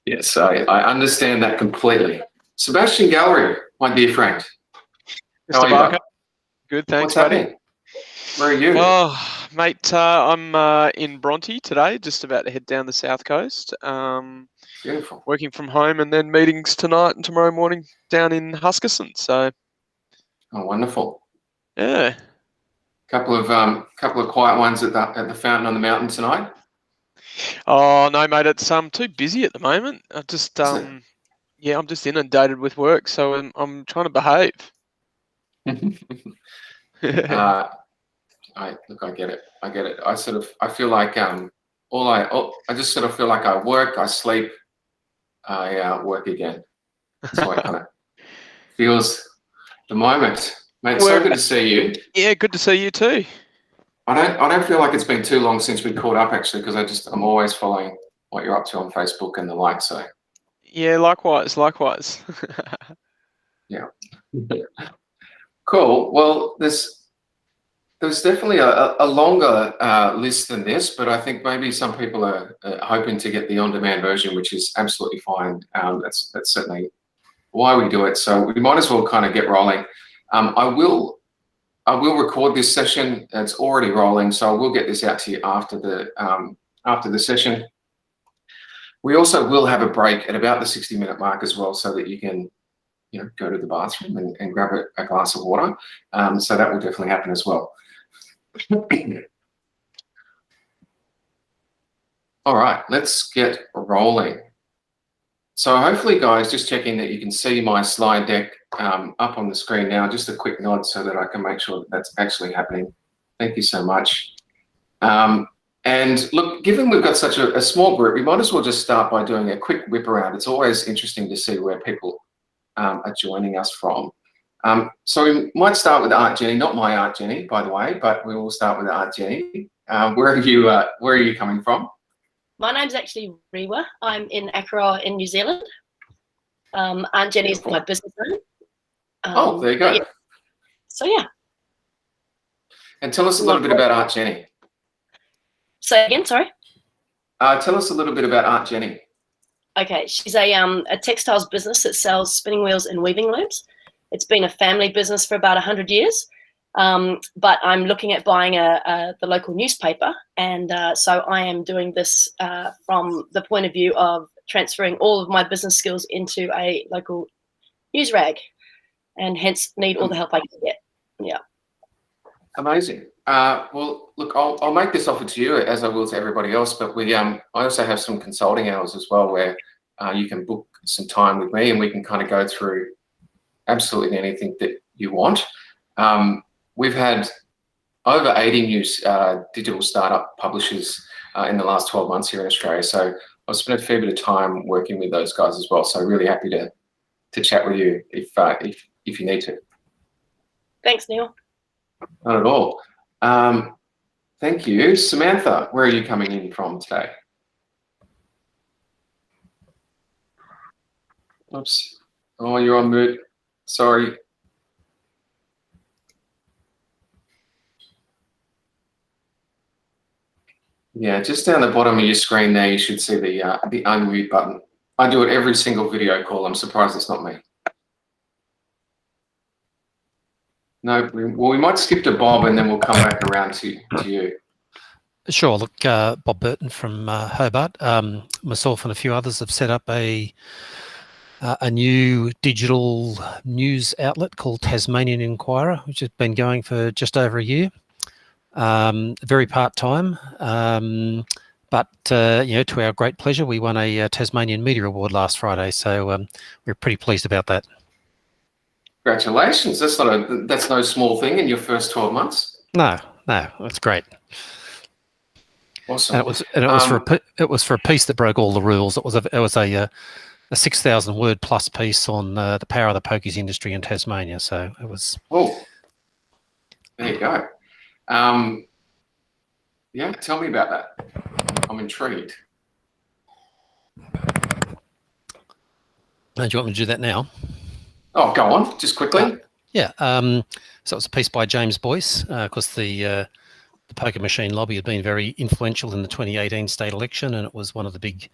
Yes, I understand that completely. Sebastian Gallery, my dear friend. Mr. Varcoe. Good, thanks, What's buddy. happening? Where are you? Oh, mate, I'm in Bronte today, just about to head down the south coast. Beautiful. Working from home, and then meetings tonight and tomorrow morning down in Huskisson. So, Oh, wonderful. yeah. Couple of quiet ones at the fountain on the mountain tonight. Oh no, mate, it's too busy at the moment. I just yeah, I'm just inundated with work, so I'm trying to behave. I get it. I feel like I just sort of feel like I work, I sleep, I work again. That's how it kind of feels at the moment. Mate, so good to see you. Yeah, good to see you too. I don't feel like it's been too long since we caught up actually, because I'm always following what you're up to on Facebook and the like. So yeah, likewise. yeah. Cool. Well, there's definitely a longer list than this, but I think maybe some people are hoping to get the on-demand version, which is absolutely fine. That's certainly why we do it. So we might as well kind of get rolling. I will record this session. It's already rolling, so I will get this out to you after the session. We also will have a break at about the 60-minute mark as well, so that you can go to the bathroom and grab a glass of water. So that will definitely happen as well. All right, let's get rolling. So hopefully, guys, just checking that you can see my slide deck up on the screen now. Just a quick nod so that I can make sure that that's actually happening. Thank you so much. And look, given we've got such a small group, we might as well just start by doing a quick whip around. It's always interesting to see where people are joining us from. So we might start with Art Jenny, not my Art Jenny, by the way, but we will start with Art Jenny. Where are you coming from? My name's actually Rewa. I'm in Aotearoa in New Zealand. Aunt Jenny's my business name. Oh, there you go. Yeah. So yeah. And tell us a little bit about Aunt Jenny. Say again, sorry. Tell us a little bit about Aunt Jenny. Okay, she's a textiles business that sells spinning wheels and weaving looms. It's been a family business for about 100 years. But I'm looking at buying the local newspaper, and so I am doing this from the point of view of transferring all of my business skills into a local news rag, and hence need all the help I can get. Yeah. Amazing. Well, look, I'll make this offer to you as I will to everybody else, but I also have some consulting hours as well where you can book some time with me and we can kind of go through absolutely anything that you want. We've had over 80 new digital startup publishers in the last 12 months here in Australia. So I've spent a fair bit of time working with those guys as well. So really happy to chat with you if you need to. Thanks, Neil. Not at all. Thank you. Samantha, where are you coming in from today? Oops. Oh, you're on mute. Sorry. Yeah, just down the bottom of your screen there, you should see the unmute button. I do it every single video call. I'm surprised it's not me. No, well, we might skip to Bob and then we'll come back around to you. Sure. Look, Bob Burton from Hobart. Myself and a few others have set up a new digital news outlet called Tasmanian Inquirer, which has been going for just over a year. Very part-time, but to our great pleasure, we won a Tasmanian Media Award last Friday, so we're pretty pleased about that. Congratulations! That's no small thing in your first 12 months. No, that's great. Awesome. And it was for a piece that broke all the rules. It was a 6,000 word plus piece on the power of the pokies industry in Tasmania. So it was. Oh, there you go. Yeah, tell me about that. I'm intrigued. Do you want me to do that now? Oh, go on, just quickly. Yeah. So it was a piece by James Boyce. Of course, the the poker machine lobby had been very influential in the 2018 state election, and it was one of the big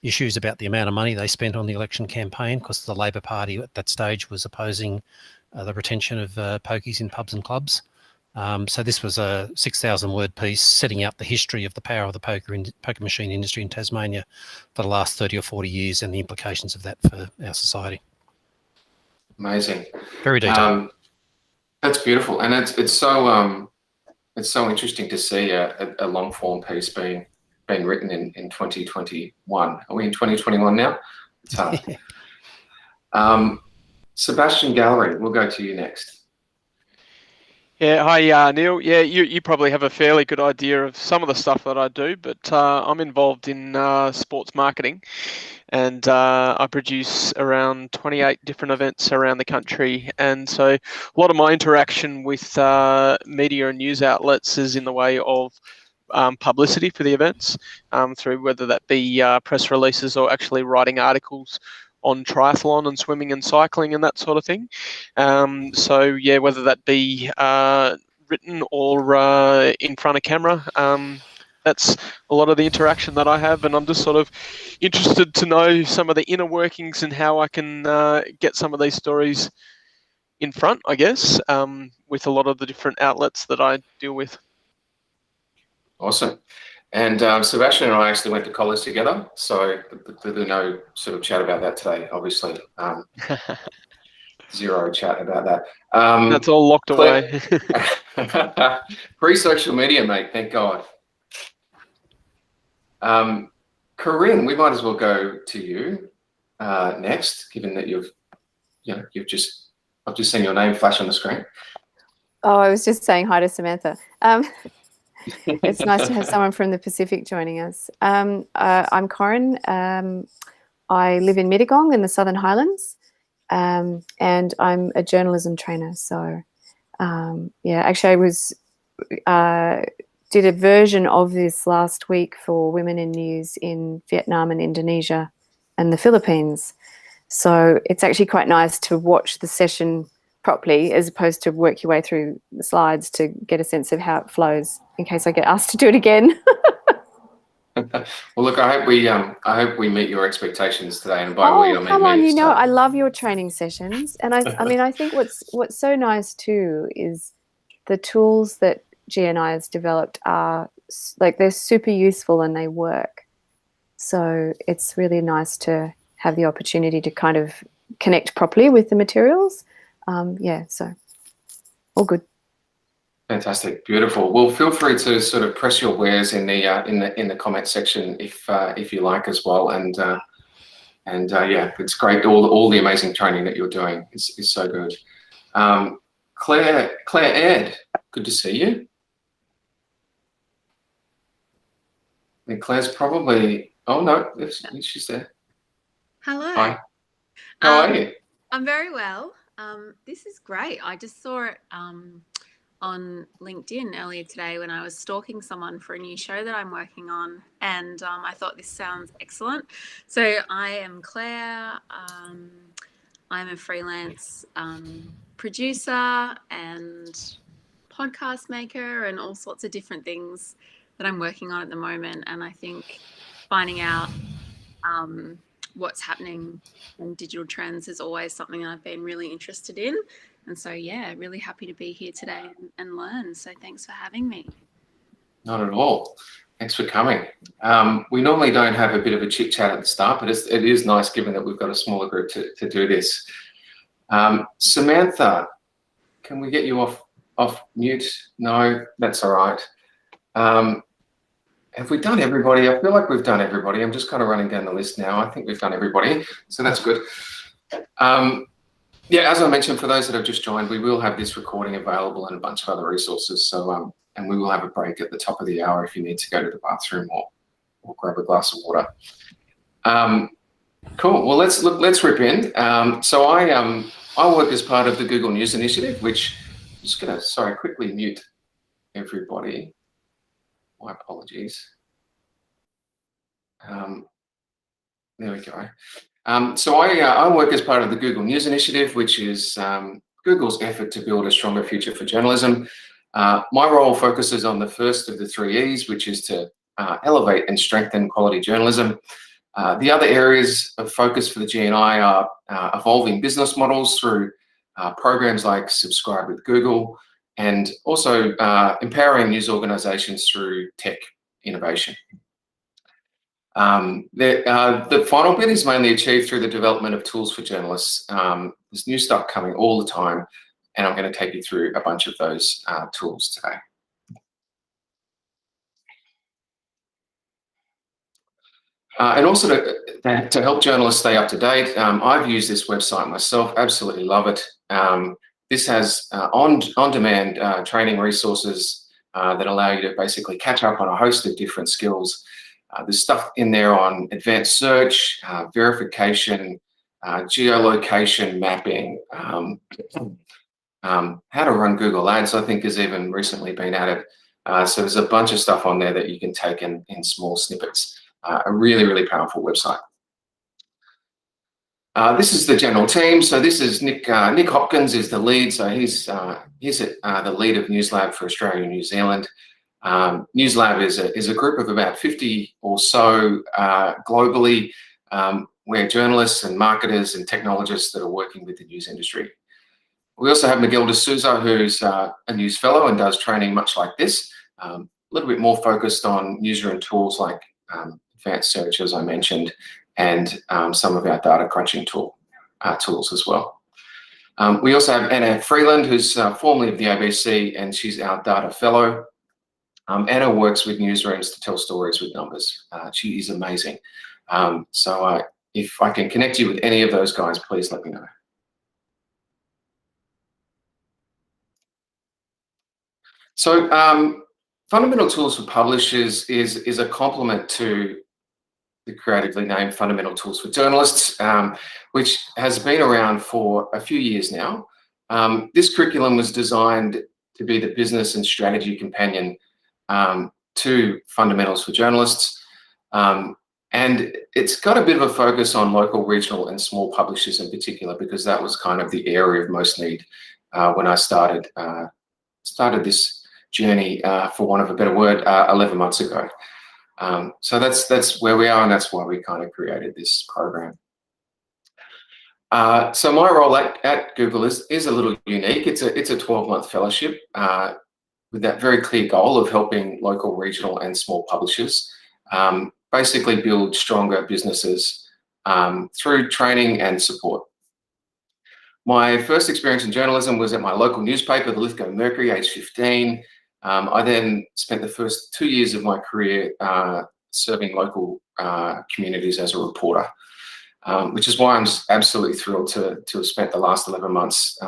issues about the amount of money they spent on the election campaign, because the Labor Party at that stage was opposing the retention of pokies in pubs and clubs. So this was a 6,000-word piece setting out the history of the power of the poker machine industry in Tasmania for the last 30 or 40 years and the implications of that for our society. Amazing. Very detailed. That's beautiful, and it's so interesting to see a long form piece being written in 2021. Are we in 2021 now? It's hard. Sebastian Gallery, we'll go to you next. Yeah, hi Neil. Yeah, you probably have a fairly good idea of some of the stuff that I do, but I'm involved in sports marketing, and I produce around 28 different events around the country. And so a lot of my interaction with media and news outlets is in the way of publicity for the events, through whether that be press releases or actually writing articles on triathlon and swimming and cycling and that sort of thing. So yeah, whether that be written or in front of camera, that's a lot of the interaction that I have, and I'm just sort of interested to know some of the inner workings and how I can get some of these stories in front, I guess, with a lot of the different outlets that I deal with. Awesome. And Sebastian and I actually went to college together, so there's no sort of chat about that today, obviously. Zero chat about that. That's all locked away. Pre-social media, mate, thank God. Corinne, we might as well go to you next, given that I've just seen your name flash on the screen. Oh, I was just saying hi to Samantha. It's nice to have someone from the Pacific joining us. I'm Corinne. I live in Mittagong in the Southern Highlands, and I'm a journalism trainer. So, yeah, actually, I was did a version of this last week for Women in News in Vietnam and Indonesia and the Philippines. So it's actually quite nice to watch the session properly as opposed to work your way through the slides to get a sense of how it flows in case I get asked to do it again. Well, look, I hope we meet your expectations today, and by we I mean come on, me, I love your training sessions, and I mean, I think what's so nice too is the tools that GNI has developed are like they're super useful and they work. So it's really nice to have the opportunity to kind of connect properly with the materials. Yeah, so all good. Fantastic, beautiful. Well, feel free to sort of press your wares in the comment section if you like as well. And yeah, it's great. All the amazing training that you're doing is so good. Claire Ed, good to see you. And Claire's probably. Oh no, she's there. Hello. Hi. How are you? I'm very well. This is great. I just saw it on LinkedIn earlier today when I was stalking someone for a new show that I'm working on, and I thought this sounds excellent. So I am Claire. I'm a freelance producer and podcast maker and all sorts of different things that I'm working on at the moment. And I think finding out what's happening in digital trends is always something that I've been really interested in. And so, yeah, really happy to be here today and learn. So thanks for having me. Not at all. Thanks for coming. We normally don't have a bit of a chit chat at the start, but it is nice given that we've got a smaller group to do this. Samantha, can we get you off mute? No, that's all right. Have we done everybody? I feel like we've done everybody. I'm just kind of running down the list now. I think we've done everybody, so that's good. Yeah, as I mentioned, for those that have just joined, we will have this recording available and a bunch of other resources. So, and we will have a break at the top of the hour if you need to go to the bathroom or grab a glass of water. Cool. Well, let's rip in. So I work as part of the Google News Initiative, which I'm just going to quickly mute everybody. My apologies. There we go. So I work as part of the Google News Initiative, which is Google's effort to build a stronger future for journalism. My role focuses on the first of the 3 E's, which is to elevate and strengthen quality journalism. The other areas of focus for the GNI are evolving business models through programs like Subscribe with Google, and also empowering news organisations through tech innovation. The final bit is mainly achieved through the development of tools for journalists. There's new stuff coming all the time, and I'm going to take you through a bunch of those tools today. And also to help journalists stay up to date, I've used this website myself, absolutely love it. This has on-demand training resources that allow you to basically catch up on a host of different skills. There's stuff in there on advanced search, verification, geolocation mapping, how to run Google Ads, I think, has even recently been added. So there's a bunch of stuff on there that you can take in small snippets. A really, really powerful website. This is the general team. So this is Nick Hopkins is the lead. So he's the lead of NewsLab for Australia and New Zealand. NewsLab is a group of about 50 or so globally, where journalists and marketers and technologists that are working with the news industry. We also have Miguel de Souza, who's a news fellow and does training much like this, a little bit more focused on newsroom tools like advanced search, as I mentioned, and some of our data crunching tools as well. We also have Anna Freeland, who's formerly of the ABC, and she's our data fellow. Anna works with newsrooms to tell stories with numbers. She is amazing. So if I can connect you with any of those guys, please let me know. So Fundamental Tools for Publishers is a complement to the creatively named Fundamental Tools for Journalists, which has been around for a few years now. This curriculum was designed to be the business and strategy companion to Fundamentals for Journalists. And it's got a bit of a focus on local, regional and small publishers in particular, because that was kind of the area of most need when I started this journey, for want of a better word, 11 months ago. So that's where we are, and that's why we kind of created this program. So my role at Google is a little unique. It's a 12-month fellowship with that very clear goal of helping local, regional and small publishers basically build stronger businesses through training and support. My first experience in journalism was at my local newspaper, the Lithgow Mercury, age 15. I then spent the first 2 years of my career serving local communities as a reporter, which is why I'm absolutely thrilled to have spent the last 11 months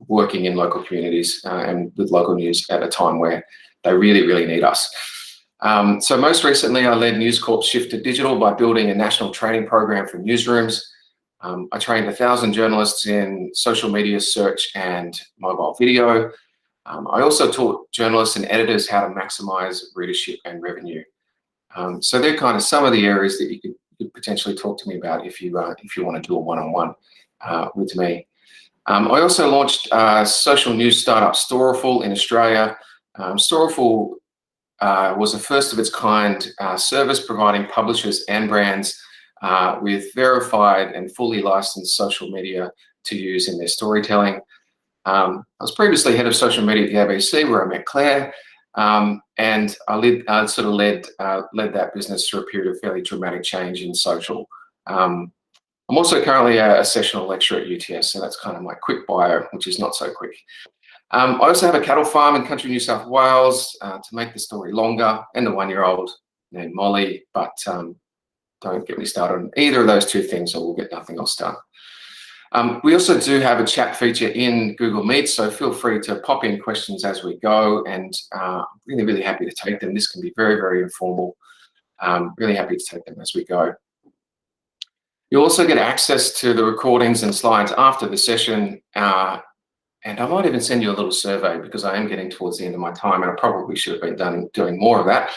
working in local communities and with local news at a time where they really, really need us. So most recently, I led News Corp's shift to digital by building a national training program for newsrooms. I trained 1,000 journalists in social media search and mobile video. I also taught journalists and editors how to maximize readership and revenue. So they're kind of some of the areas that you could potentially talk to me about if you want to do a one-on-one with me. I also launched social news startup Storeful in Australia. Storeful was a first of its kind service providing publishers and brands with verified and fully licensed social media to use in their storytelling. I was previously head of social media at the ABC, where I met Claire, and I led that business through a period of fairly dramatic change in social. I'm also currently a sessional lecturer at UTS, so that's kind of my quick bio, which is not so quick. I also have a cattle farm in country New South Wales, to make the story longer, and a 1-year-old named Molly, but don't get me started on either of those two things or we'll get nothing else done. We also do have a chat feature in Google Meet, so feel free to pop in questions as we go, and really, really happy to take them. This can be very, very informal. Really happy to take them as we go. You'll also get access to the recordings and slides after the session, and I might even send you a little survey because I am getting towards the end of my time, and I probably should have been doing more of that,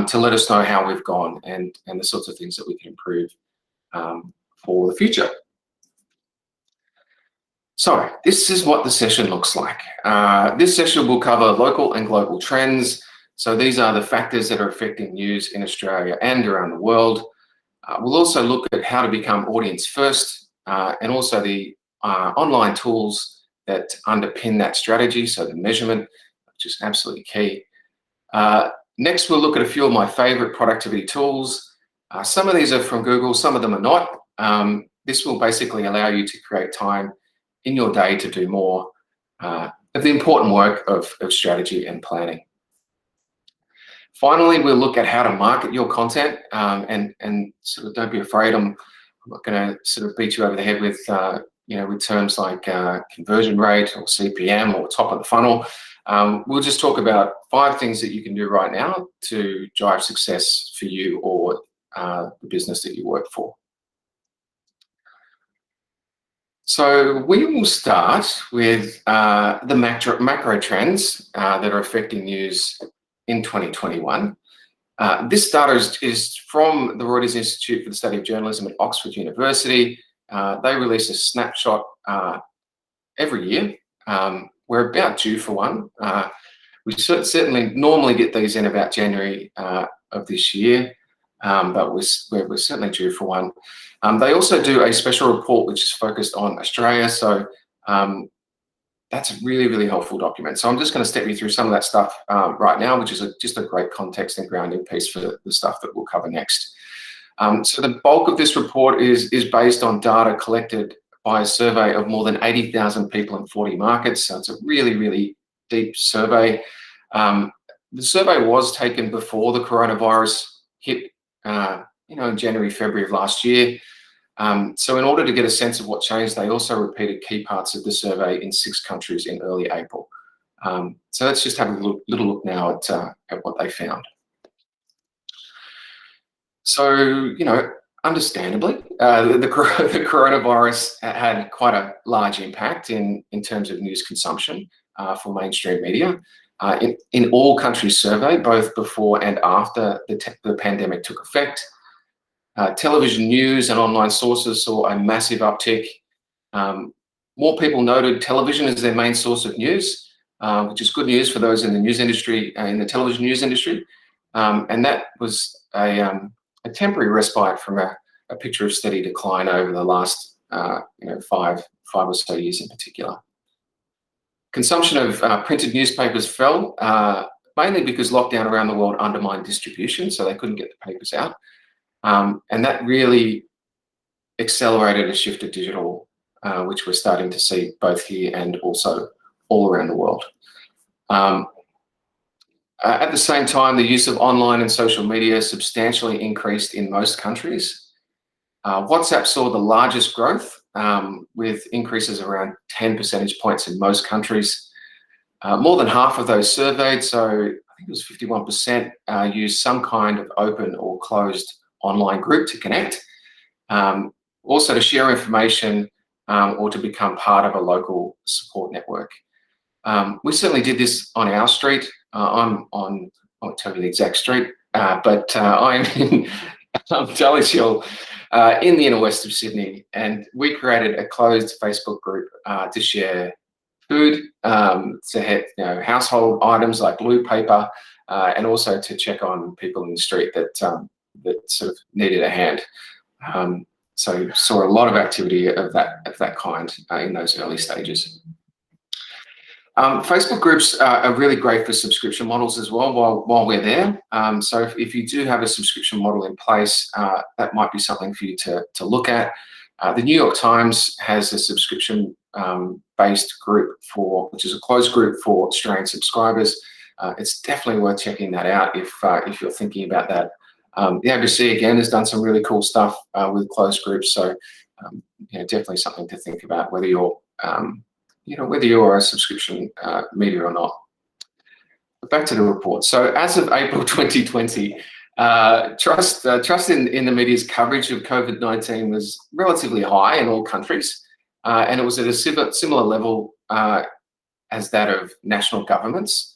to let us know how we've gone and the sorts of things that we can improve for the future. So this is what the session looks like. This session will cover local and global trends. So these are the factors that are affecting news in Australia and around the world. We'll also look at how to become audience first, and also the online tools that underpin that strategy, so the measurement, which is absolutely key. Next, we'll look at a few of my favorite productivity tools. Some of these are from Google, some of them are not. This will basically allow you to create time in your day to do more of the important work of strategy and planning. Finally, we'll look at how to market your content, and sort of don't be afraid. I'm not going to sort of beat you over the head with with terms like conversion rate or CPM or top of the funnel. We'll just talk about 5 things that you can do right now to drive success for you or the business that you work for. So we will start with the macro trends that are affecting news in 2021. This data is from the Reuters Institute for the Study of Journalism at Oxford University. They release a snapshot every year. We're about due for one. We certainly normally get these in about January of this year, but we're certainly due for one. They also do a special report which is focused on Australia, so that's a really, really helpful document. So I'm just going to step you through some of that stuff right now, which is just a great context and grounding piece for the stuff that we'll cover next. So the bulk of this report is based on data collected by a survey of more than 80,000 people in 40 markets. So it's a really, really deep survey. The survey was taken before the coronavirus hit, in January, February of last year. So in order to get a sense of what changed, they also repeated key parts of the survey in 6 countries in early April. So let's just have a little look now at what they found. So, understandably, the coronavirus had quite a large impact in terms of news consumption for mainstream media. In all countries surveyed, both before and after the pandemic took effect, television news and online sources saw a massive uptick. More people noted television as their main source of news, which is good news for those in the news industry, in the television news industry. And that was a temporary respite from a picture of steady decline over the last 5 or so years in particular. Consumption of printed newspapers fell, mainly because lockdown around the world undermined distribution, so they couldn't get the papers out. And that really accelerated a shift to digital, which we're starting to see both here and also all around the world. At the same time, the use of online and social media substantially increased in most countries. WhatsApp saw the largest growth, with increases around 10 percentage points in most countries. More than half of those surveyed, so I think it was 51%, used some kind of open or closed online group to connect, also to share information, or to become part of a local support network. We certainly did this on our street. I won't tell you the exact street, but I'm in Dulwich Hill, in the inner west of Sydney, and we created a closed Facebook group to share food, to have household items like blue paper, and also to check on people in the street that sort of needed a hand. So saw a lot of activity of that kind in those early stages. Facebook groups are really great for subscription models as well while we're there. So if you do have a subscription model in place, that might be something for you to look at. The New York Times has a subscription based group which is a closed group for Australian subscribers. It's definitely worth checking that out if you're thinking about that. The ABC again has done some really cool stuff with closed groups, so definitely something to think about whether you're a subscription media or not. But back to the report. So as of April 2020, trust in the media's coverage of COVID-19 was relatively high in all countries, and it was at a similar level as that of national governments,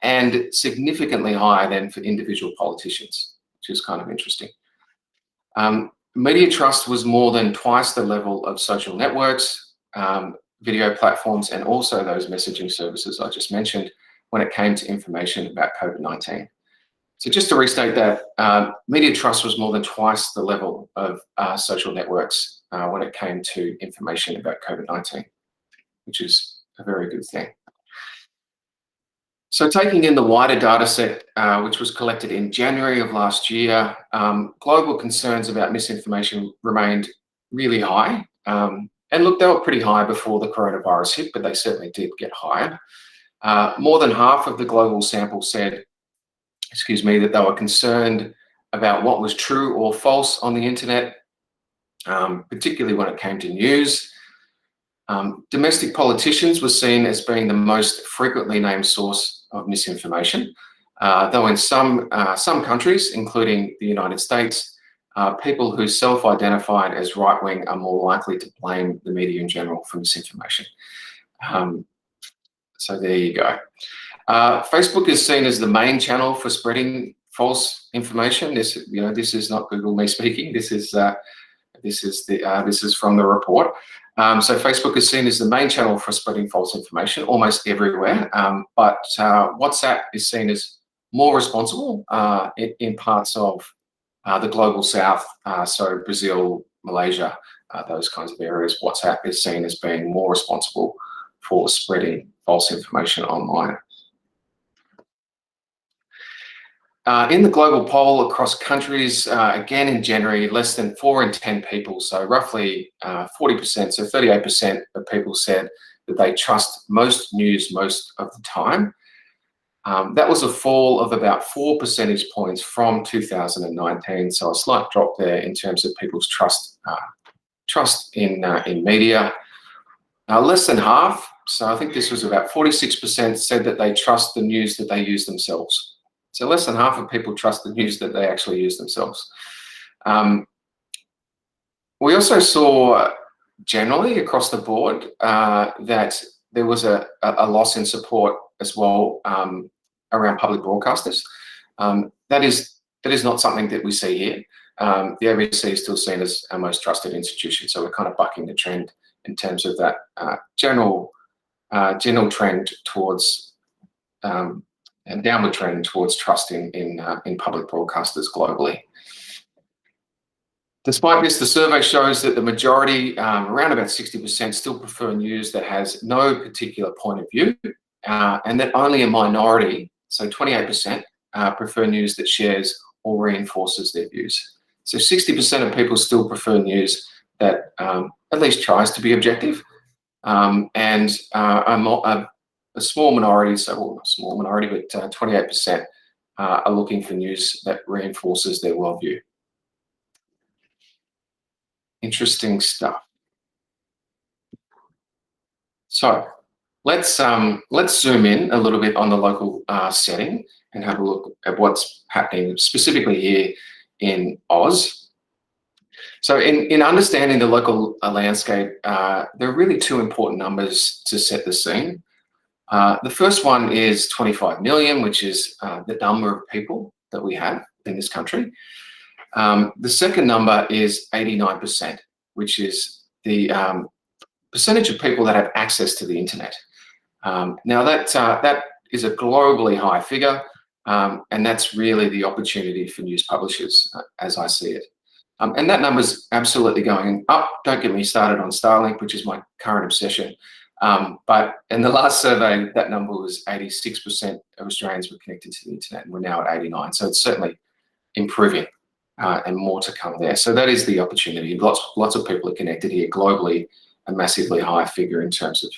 and significantly higher than for individual politicians, which is kind of interesting. Media trust was more than twice the level of social networks. video platforms and also those messaging services I just mentioned when it came to information about COVID-19. So just to restate that, media trust was more than twice the level of social networks when it came to information about COVID-19, which is a very good thing. So taking in the wider data set, which was collected in January of last year, global concerns about misinformation remained really high. And look, they were pretty high before the coronavirus hit, but they certainly did get higher. More than half of the global sample said, that they were concerned about what was true or false on the internet, particularly when it came to news. Domestic politicians were seen as being the most frequently named source of misinformation, though in some countries, including the United States, people who self-identified as right-wing are more likely to blame the media in general for misinformation. So there you go. Facebook is seen as the main channel for spreading false information. This is not Google me speaking. This is from the report. So Facebook is seen as the main channel for spreading false information almost everywhere. But WhatsApp is seen as more responsible in parts of the global south, so Brazil, Malaysia, those kinds of areas. WhatsApp is seen as being more responsible for spreading false information online. In the global poll across countries, again in January, less than 4 in 10 people, so roughly 40%, so 38% of people said that they trust most news most of the time. That was a fall of about 4 percentage points from 2019, so a slight drop there in terms of people's trust in media. Less than half, so I think this was about 46%, said that they trust the news that they use themselves. So less than half of people trust the news that they actually use themselves. We also saw generally across the board that there was a loss in support as well around public broadcasters. That is not something that we see here. The ABC is still seen as our most trusted institution, so we're kind of bucking the trend in terms of that general trend towards and downward trend towards trust in public broadcasters globally. Despite this, the survey shows that the majority, around about 60%, still prefer news that has no particular point of view, and that only a minority, so 28%, prefer news that shares or reinforces their views. So 60% of people still prefer news that at least tries to be objective, and a small minority, so well, not a small minority, but 28% are looking for news that reinforces their worldview. Interesting stuff. So let's zoom in a little bit on the local setting and have a look at what's happening specifically here in Oz. So in understanding the local landscape, there are really two important numbers to set the scene. The first one is 25 million, which is the number of people that we have in this country. The second number is 89%, which is the percentage of people that have access to the internet. Now that is a globally high figure, and that's really the opportunity for news publishers, as I see it. And that number's absolutely going up. Don't get me started on Starlink, which is my current obsession. But in the last survey, that number was 86% of Australians were connected to the internet, and we're now at 89. So it's certainly improving, and more to come there. So that is the opportunity. Lots of people are connected here globally, a massively high figure in terms of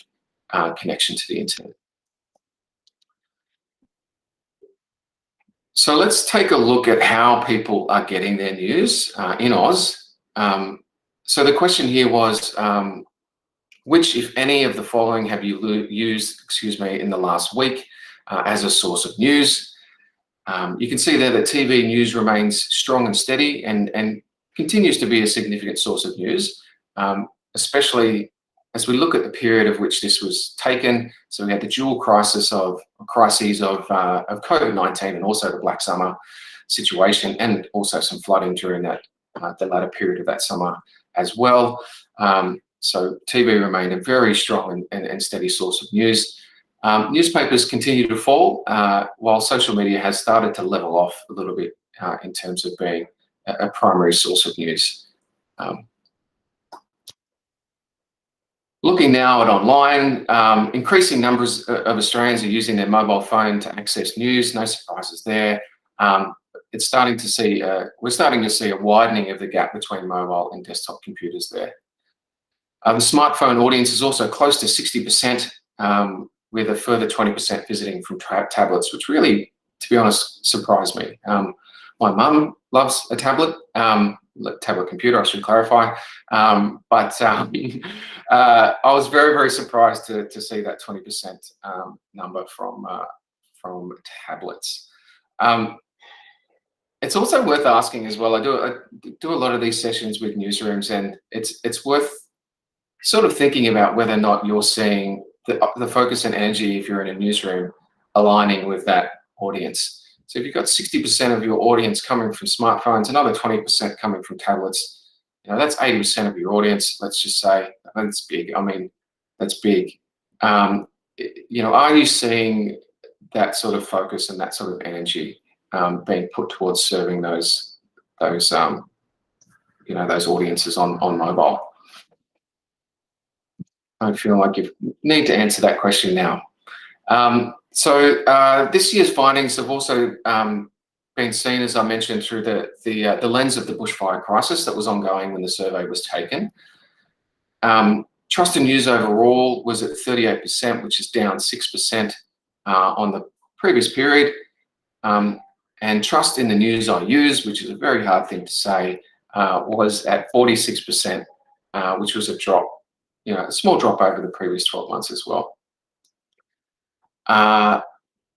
connection to the internet. So let's take a look at how people are getting their news in Oz. So the question here was, which, if any, of the following have you used, in the last week as a source of news? You can see there that TV news remains strong and steady and continues to be a significant source of news, especially as we look at the period of which this was taken. So we had the dual crises of COVID-19 and also the Black Summer situation, and also some flooding during that the latter period of that summer as well. So TV remained a very strong and steady source of news. Newspapers continue to fall, while social media has started to level off a little bit in terms of being a primary source of news. Looking now at online, increasing numbers of Australians are using their mobile phone to access news. No surprises there. It's starting to see, we're starting to see a widening of the gap between mobile and desktop computers there. The smartphone audience is also close to 60%, with a further 20% visiting from tablets, which really, to be honest, surprised me. My mum loves a tablet computer, I should clarify. But I was very, very surprised to see that 20% number from tablets. It's also worth asking as well. I do a lot of these sessions with newsrooms, and it's worth sort of thinking about whether or not you're seeing the focus and energy, if you're in a newsroom, aligning with that audience. So if you've got 60% of your audience coming from smartphones, another 20% coming from tablets, you know, that's 80% of your audience, let's just say. That's big. I mean, that's big. You know, are you seeing that sort of focus and that sort of energy being put towards serving those you know, those audiences on mobile? I feel like you need to answer that question now. This year's findings have also been seen, as I mentioned, through the lens of the bushfire crisis that was ongoing when the survey was taken. Trust in news overall was at 38%, which is down 6% on the previous period. And trust in the news I use, which is a very hard thing to say, was at 46%, which was a drop, you know, a small drop over the previous 12 months as well.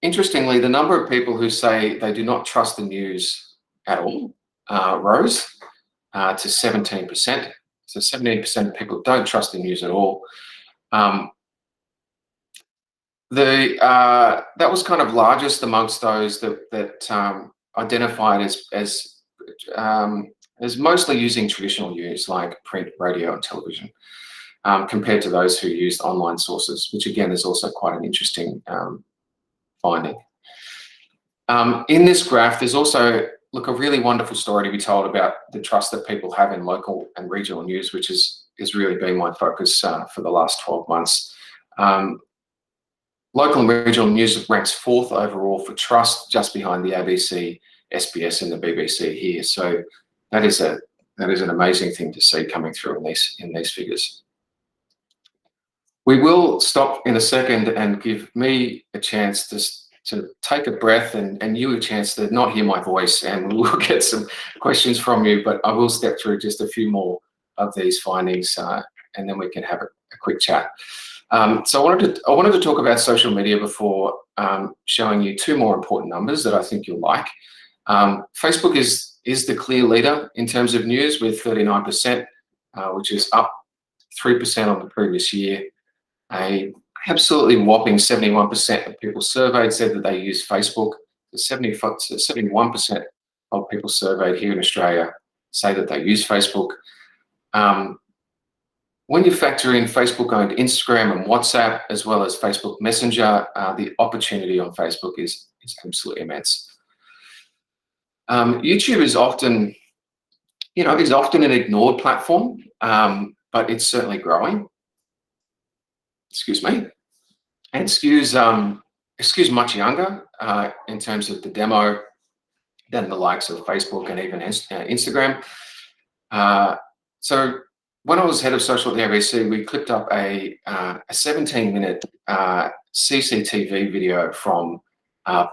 Interestingly, the number of people who say they do not trust the news at all rose to 17%. So 17% of people don't trust the news at all. That was kind of largest amongst those that identified as mostly using traditional news like print, radio, and television, compared to those who used online sources, which again is also quite an interesting finding. In this graph, there's also, look, a really wonderful story to be told about the trust that people have in local and regional news, which is really been my focus for the last 12 months. Local and regional news ranks 4th overall for trust, just behind the ABC, SBS, and the BBC here. So that is an amazing thing to see coming through in these figures. We will stop in a second and give me a chance to take a breath and you a chance to not hear my voice, and we'll get some questions from you, but I will step through just a few more of these findings and then we can have a quick chat. So I wanted to talk about social media before showing you 2 more important numbers that I think you'll like. Facebook is the clear leader in terms of news with 39%, which is up 3% on the previous year. A absolutely whopping 71% of people surveyed said that they use Facebook. 71% of people surveyed here in Australia say that they use Facebook. When you factor in Facebook owned Instagram and WhatsApp, as well as Facebook Messenger, the opportunity on Facebook is absolutely immense. YouTube is often, you know, an ignored platform, but it's certainly growing. Excuse me. And skews much younger in terms of the demo than the likes of Facebook and even Instagram. So when I was head of social at the ABC, we clipped up a 17-minute CCTV video from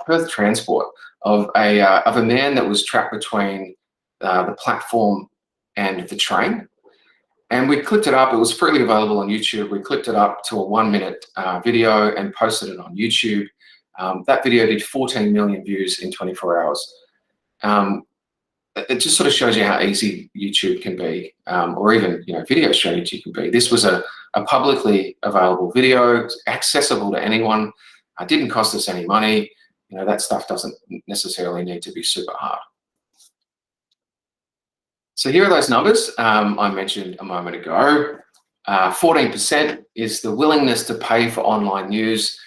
Perth Transport of a man that was trapped between the platform and the train. And we clipped it up. It was freely available on YouTube. We clipped it up to a 1-minute video and posted it on YouTube. That video did 14 million views in 24 hours. It just sort of shows you how easy YouTube can be, or even, you know, video strategy can be. This was a publicly available video, accessible to anyone. It didn't cost us any money. You know, that stuff doesn't necessarily need to be super hard. So here are those numbers I mentioned a moment ago. 14% is the willingness to pay for online news.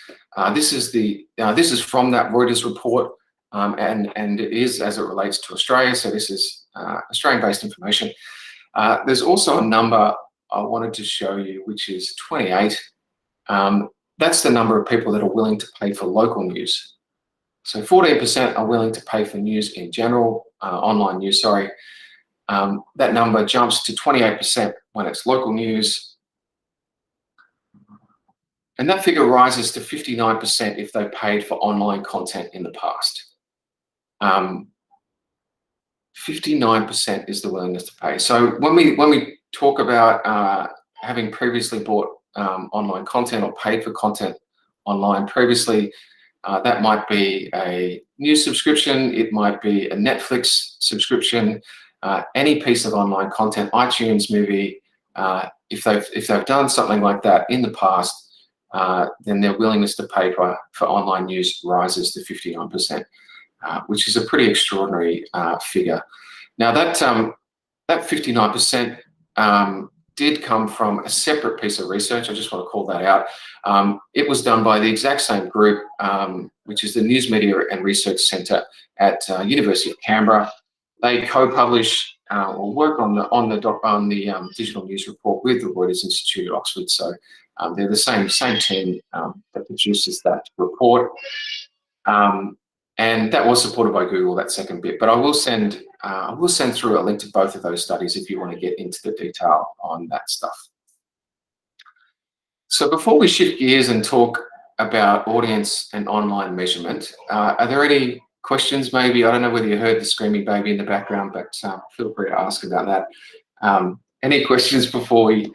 This is from that Reuters report, and it is as it relates to Australia. So this is Australian-based information. There's also a number I wanted to show you, which is 28. That's the number of people that are willing to pay for local news. So 14% are willing to pay for news in general, online news, sorry. That number jumps to 28% when it's local news. And that figure rises to 59% if they paid for online content in the past. 59% is the willingness to pay. So when we talk about having previously bought online content or paid for content online previously, that might be a news subscription, it might be a Netflix subscription, any piece of online content, iTunes movie. If they've done something like that in the past, then their willingness to pay for online news rises to 59%, which is a pretty extraordinary figure. Now that 59% did come from a separate piece of research. I just want to call that out. It was done by the exact same group, which is the News Media and Research Centre at University of Canberra. They co-publish or work on the digital news report with the Reuters Institute at Oxford. So they're the same team that produces that report. And that was supported by Google, that second bit. But I will send through a link to both of those studies if you want to get into the detail on that stuff. So before we shift gears and talk about audience and online measurement, are there any questions maybe? I don't know whether you heard the screaming baby in the background, but feel free to ask about that. Any questions before we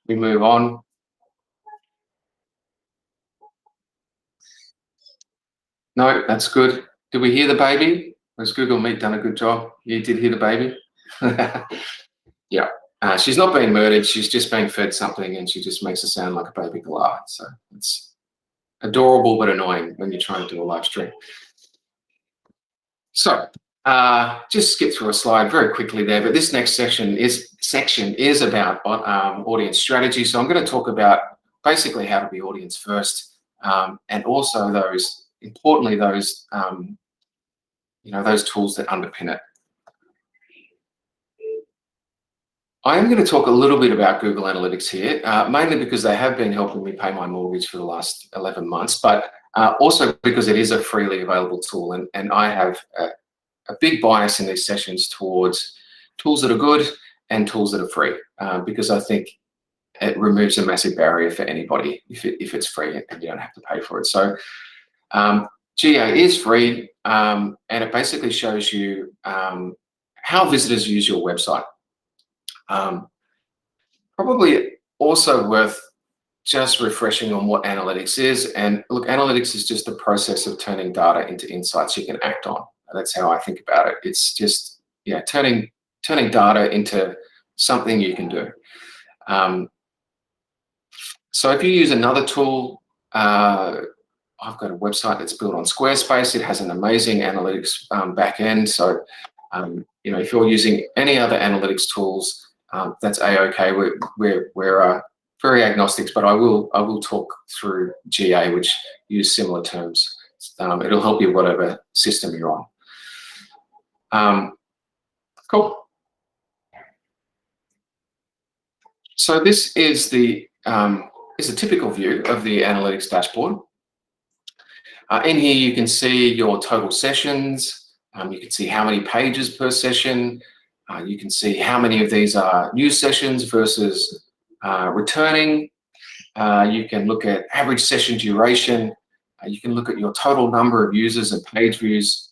move on? No, that's good. Did we hear the baby? Has Google Meet done a good job? You did hear the baby? Yeah. She's not being murdered. She's just being fed something, and she just makes it sound like a baby galah. So it's adorable but annoying when you're trying to do a live stream. So just skip through a slide very quickly there, but this next section is about audience strategy. So I'm going to talk about basically how to be audience first, and also importantly those tools that underpin it. I am going to talk a little bit about Google Analytics here, mainly because they have been helping me pay my mortgage for the last 11 months, but also because it is a freely available tool, and I have a big bias in these sessions towards tools that are good and tools that are free, because I think it removes a massive barrier for anybody if it's free and you don't have to pay for it. So GA is free, and it basically shows you how visitors use your website. Probably also worth just refreshing on what analytics is. And look, analytics is just the process of turning data into insights you can act on. That's how I think about it. It's just, yeah, turning data into something you can do. So if you use another tool, I've got a website that's built on Squarespace. It has an amazing analytics backend. So, if you're using any other analytics tools, that's a-okay. We're very agnostic, but I will talk through GA, which use similar terms. It'll help you whatever system you're on. Cool. So this is a typical view of the analytics dashboard. In here, you can see your total sessions. You can see how many pages per session. You can see how many of these are new sessions versus returning. You can look at average session duration. You can look at your total number of users and page views.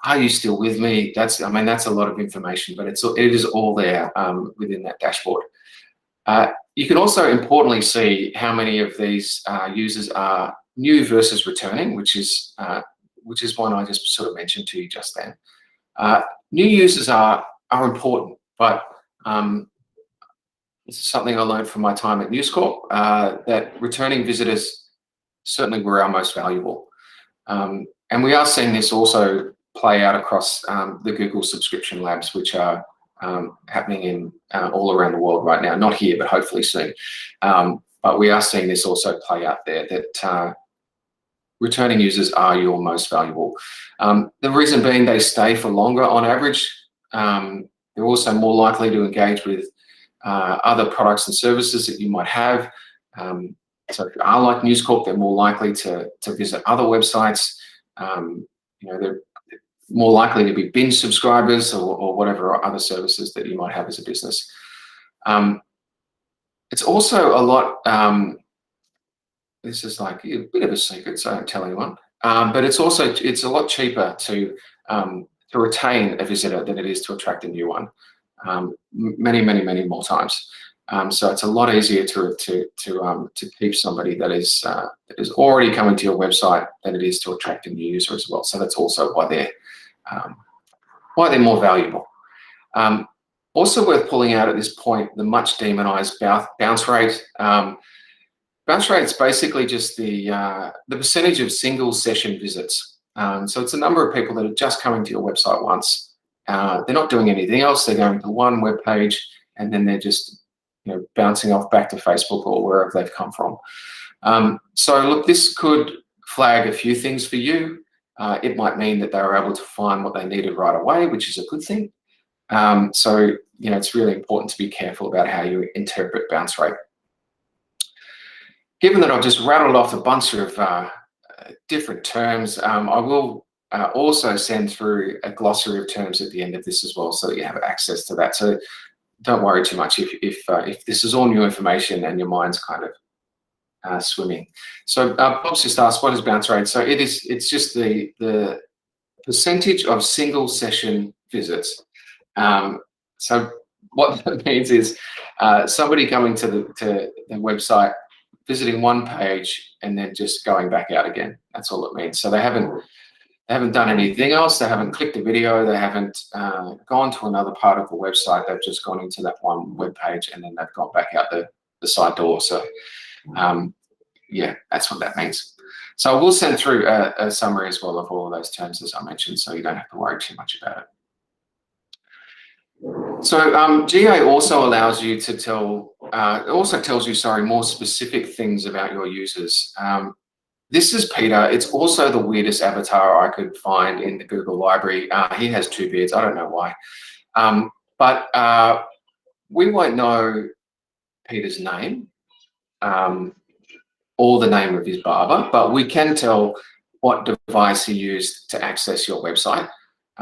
Are you still with me? That's a lot of information, but it is all there within that dashboard. You can also importantly see how many of these users are new versus returning, which is one I just sort of mentioned to you just then. New users are important, but this is something I learned from my time at News Corp, that returning visitors certainly were our most valuable. And we are seeing this also play out across the Google subscription labs, which are happening in all around the world right now. Not here, but hopefully soon. But we are seeing this also play out there, that returning users are your most valuable. The reason being, they stay for longer on average. They're also more likely to engage with other products and services that you might have. So if you are like News Corp, they're more likely to visit other websites. They're more likely to be binge subscribers or whatever other services that you might have as a business. It's also a lot, this is like a bit of a secret, so I don't tell anyone, but it's a lot cheaper to retain a visitor than it is to attract a new one, many more times. So it's a lot easier to keep somebody that is already coming to your website than it is to attract a new user as well. So that's also why they're more valuable. Also worth pulling out at this point, the much demonized bounce rate. Bounce rate is basically just the percentage of single session visits. So it's a number of people that are just coming to your website once. They're not doing anything else. They're going to one web page and then they're just bouncing off back to Facebook or wherever they've come from. So look, this could flag a few things for you. It might mean that they were able to find what they needed right away, which is a good thing. So it's really important to be careful about how you interpret bounce rate. Given that I've just rattled off a bunch of different terms, I will also send through a glossary of terms at the end of this as well, so that you have access to that. So don't worry too much if this is all new information and your mind's kind of swimming. So Bob's just asked, what is bounce rate? So it's just the percentage of single session visits. So what that means is somebody coming to the website, visiting one page and then just going back out again. That's all it means. So they haven't done anything else. They haven't clicked a video. They haven't gone to another part of the website. They've just gone into that one web page and then they've gone back out the side door. So yeah, that's what that means. So I will send through a summary as well of all of those terms as I mentioned, so you don't have to worry too much about it. So GA also allows you to tells you, more specific things about your users. This is Peter. It's also the weirdest avatar I could find in the Google library. He has two beards. I don't know why. But we won't know Peter's name or the name of his barber, but we can tell what device he used to access your website.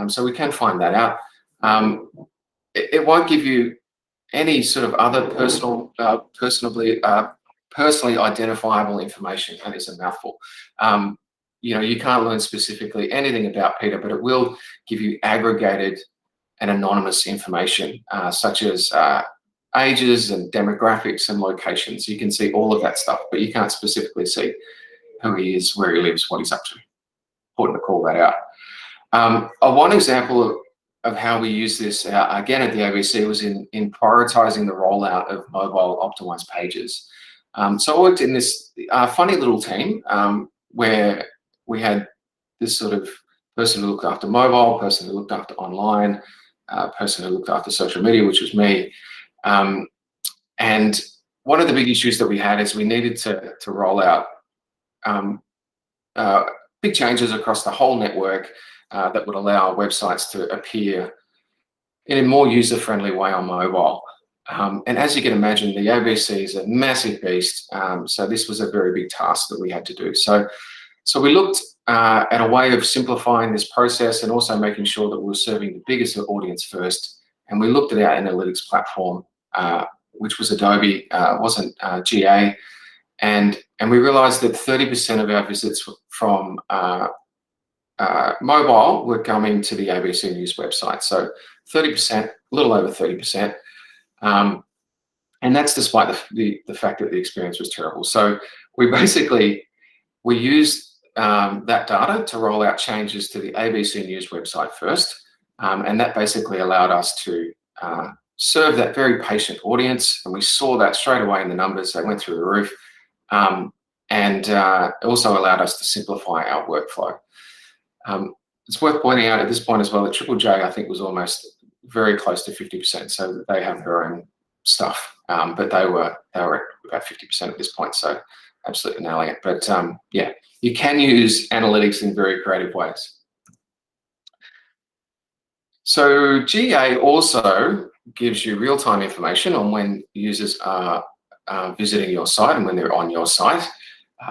So we can find that out. It won't give you any sort of other personally identifiable information, and it's a mouthful. You can't learn specifically anything about Peter, but it will give you aggregated and anonymous information, such as ages and demographics and locations. You can see all of that stuff, but you can't specifically see who he is, where he lives, what he's up to. Important to call that out. One example of how we use this, again at the ABC, was in prioritizing the rollout of mobile optimized pages. So I worked in this funny little team where we had this sort of person who looked after mobile, person who looked after online, person who looked after social media, which was me. And one of the big issues that we had is we needed to roll out big changes across the whole network that would allow websites to appear in a more user-friendly way on mobile. And as you can imagine, the ABC is a massive beast. So this was a very big task that we had to do. So we looked at a way of simplifying this process and also making sure that we were serving the biggest audience first. And we looked at our analytics platform, which was Adobe, wasn't GA. And we realized that 30% of our visits from mobile were coming to the ABC News website. So 30%, a little over 30%. And that's despite the fact that the experience was terrible. So we used that data to roll out changes to the ABC News website first. And that basically allowed us to serve that very patient audience. And we saw that straight away in the numbers. They went through the roof. And it also allowed us to simplify our workflow. It's worth pointing out at this point as well that Triple J, I think, was almost very close to 50%, so they have their own stuff. But they were at about 50% at this point, so absolutely nailing it. But yeah, you can use analytics in very creative ways. So GA also gives you real-time information on when users are visiting your site and when they're on your site.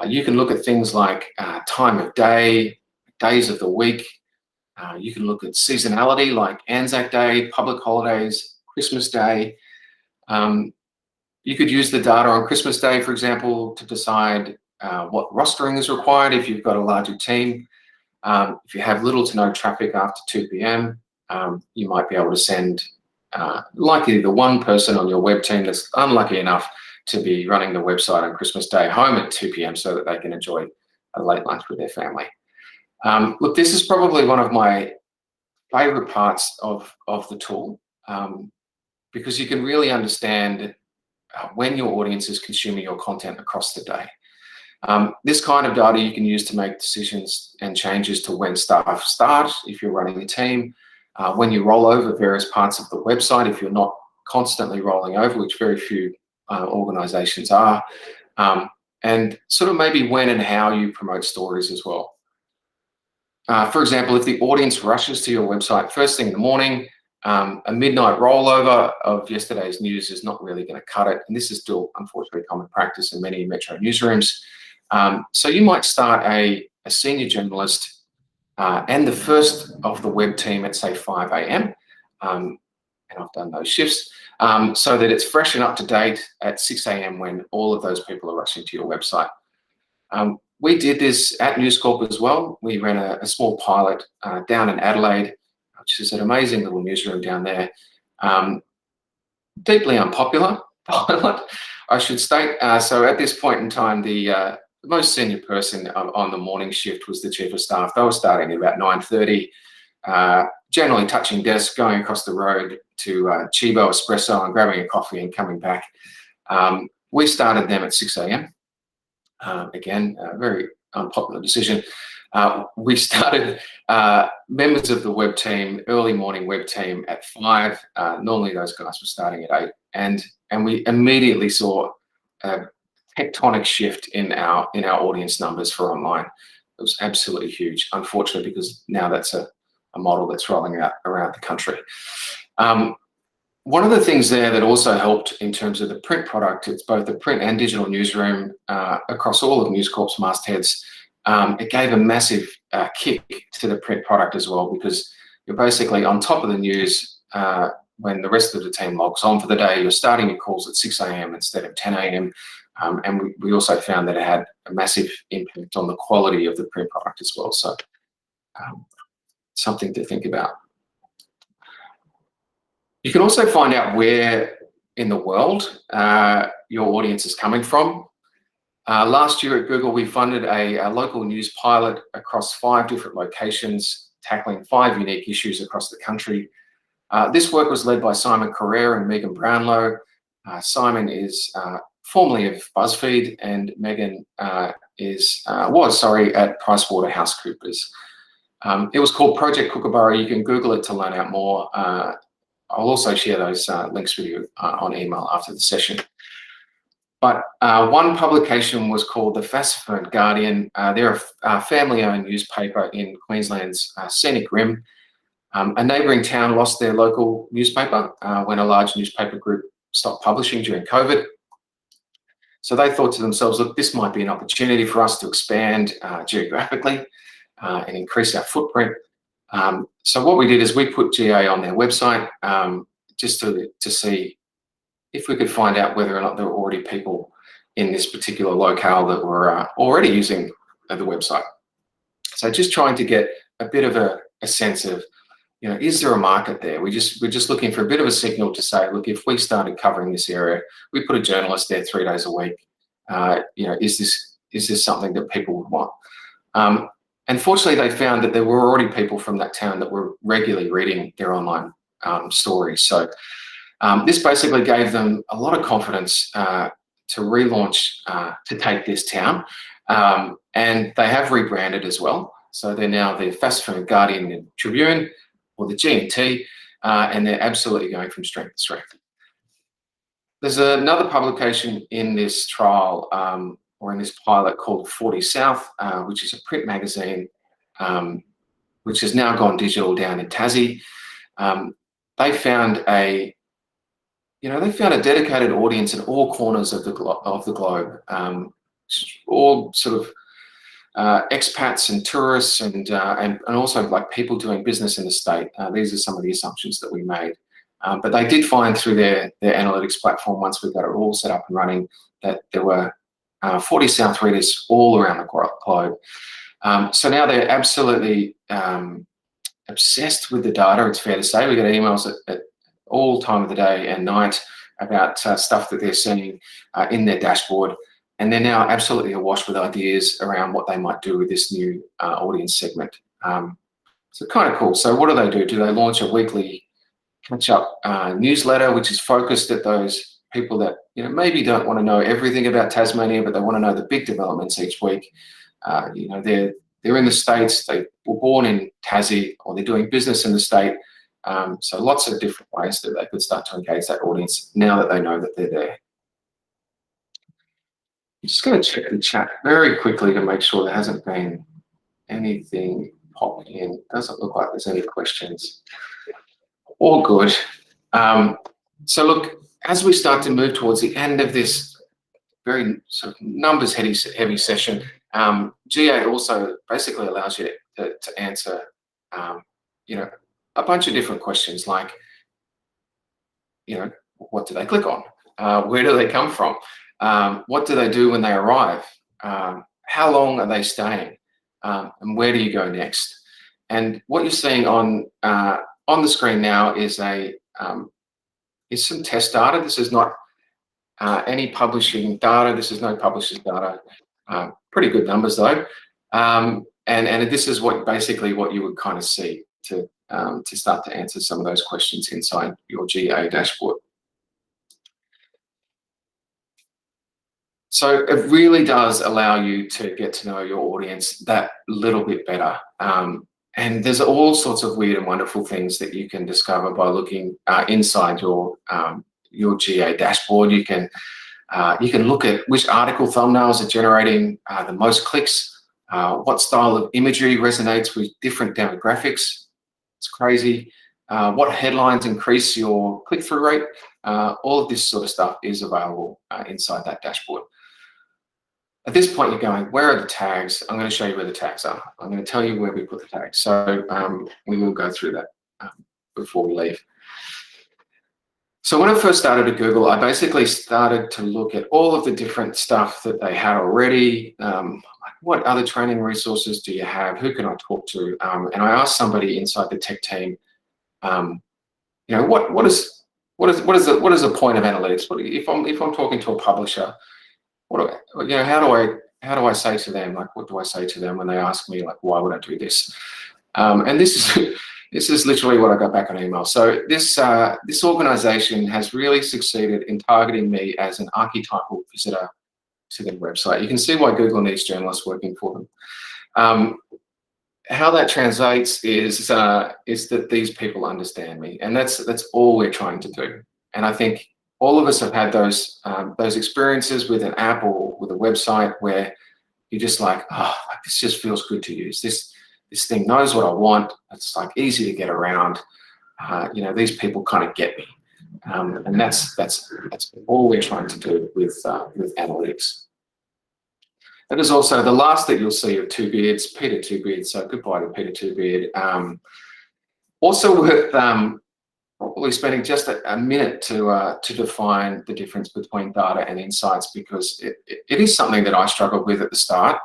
You can look at things like time of day, days of the week. You can look at seasonality like Anzac Day, public holidays, Christmas Day. You could use the data on Christmas Day, for example, to decide what rostering is required if you've got a larger team. If you have little to no traffic after 2 p.m, you might be able to send likely the one person on your web team that's unlucky enough to be running the website on Christmas Day home at 2 p.m. so that they can enjoy a late lunch with their family. Look, this is probably one of my favorite parts of the tool, because you can really understand when your audience is consuming your content across the day. This kind of data you can use to make decisions and changes to when staff start, if you're running a team, when you roll over various parts of the website, if you're not constantly rolling over, which very few organizations are, and sort of maybe when and how you promote stories as well. For example, if the audience rushes to your website first thing in the morning, a midnight rollover of yesterday's news is not really going to cut it. And this is still, unfortunately, common practice in many metro newsrooms. So you might start a senior journalist and the first of the web team at, say, 5 a.m. And I've done those shifts, so that it's fresh and up to date at 6 a.m. when all of those people are rushing to your website. We did this at News Corp as well. We ran a small pilot down in Adelaide, which is an amazing little newsroom down there. Deeply unpopular pilot, I should state. So at this point in time, the most senior person on the morning shift was the chief of staff. They were starting at about 9:30, generally touching desks, going across the road to Chibo Espresso and grabbing a coffee and coming back. We started them at 6 a.m. Again, a very unpopular decision. We started members of the web team, early morning web team at 5. Normally those guys were starting at 8, and we immediately saw a tectonic shift in our audience numbers for online. It was absolutely huge, unfortunately, because now that's a model that's rolling out around the country. One of the things there that also helped in terms of the print product, it's both the print and digital newsroom across all of News Corp's mastheads. It gave a massive kick to the print product as well, because you're basically on top of the news when the rest of the team logs on for the day. You're starting your calls at 6 a.m. instead of 10 a.m. And we also found that it had a massive impact on the quality of the print product as well. So something to think about. You can also find out where in the world your audience is coming from. Last year at Google, we funded a local news pilot across 5 different locations, tackling 5 unique issues across the country. This work was led by Simon Carrere and Megan Brownlow. Simon is formerly of BuzzFeed, and Megan was at PricewaterhouseCoopers. It was called Project Kookaburra. You can Google it to learn out more. I'll also share those links with you on email after the session. But one publication was called the Fassifern Guardian. They're a family-owned newspaper in Queensland's scenic rim. A neighbouring town lost their local newspaper when a large newspaper group stopped publishing during COVID. So they thought to themselves, look, this might be an opportunity for us to expand geographically and increase our footprint. So what we did is we put GA on their website just to see if we could find out whether or not there were already people in this particular locale that were already using the website. So just trying to get a bit of a sense of, is there a market there? We're just looking for a bit of a signal to say, look, if we started covering this area, we put a journalist there 3 days a week, is this something that people would want? Unfortunately, they found that there were already people from that town that were regularly reading their online stories. So this basically gave them a lot of confidence to relaunch, to take this town. And they have rebranded as well. So they're now the Fassifern Guardian and Tribune, or the G&T. and they're absolutely going from strength to strength. There's another publication in this trial, or in this pilot, called 40 South, which is a print magazine, which has now gone digital down in Tassie. They found a dedicated audience in all corners of the globe, all sort of expats and tourists, and also like people doing business in the state. These are some of the assumptions that we made. But they did find through their analytics platform, once we got it all set up and running, that there were 40 South readers all around the globe. So now they're absolutely obsessed with the data, it's fair to say. We get emails at all time of the day and night about stuff that they're seeing in their dashboard. And they're now absolutely awash with ideas around what they might do with this new audience segment. So kind of cool. So what do? Do they launch a weekly catch-up newsletter, which is focused at those people that maybe don't want to know everything about Tasmania, but they want to know the big developments each week? They're in the States, they were born in Tassie, or they're doing business in the state. So lots of different ways that they could start to engage that audience now that they know that they're there. I'm just going to check the chat very quickly to make sure there hasn't been anything popping in. Doesn't look like there's any questions. All good. So look, as we start to move towards the end of this very sort of numbers heavy session, GA also basically allows you to answer a bunch of different questions, like what do they click on, where do they come from, what do they do when they arrive, how long are they staying, and where do you go next? And what you're seeing on the screen now is some test data. This is not any publishing data. This is no publisher's data. Pretty good numbers though. And this is basically what you would kind of see to start to answer some of those questions inside your GA dashboard. So it really does allow you to get to know your audience that little bit better. And there's all sorts of weird and wonderful things that you can discover by looking inside your GA dashboard. You can look at which article thumbnails are generating the most clicks, what style of imagery resonates with different demographics. It's crazy. What headlines increase your click-through rate. All of this sort of stuff is available inside that dashboard. At this point, you're going, where are the tags? I'm going to show you where the tags are. I'm going to tell you where we put the tags. So we will go through that before we leave. So when I first started at Google, I basically started to look at all of the different stuff that they had already. Like what other training resources do you have? Who can I talk to? And I asked somebody inside the tech team, what is the point of analytics? If I'm talking to a publisher, how do I say to them, like, what do I say to them when they ask me, like, why would I do this? And this is literally what I got back on email. So this organization has really succeeded in targeting me as an archetypal visitor to their website. You can see why Google needs journalists working for them. How that translates is that these people understand me, and that's all we're trying to do. And I think all of us have had those experiences with an app or with a website where you're just like, oh, this just feels good to use. This thing knows what I want. It's like easy to get around. These people kind of get me, and that's all we're trying to do with analytics. That is also the last that you'll see of Two Beards, Peter Two Beards. So goodbye to Peter Two Beard. Also worth probably spending just a minute to define the difference between data and insights, because it is something that I struggled with at the start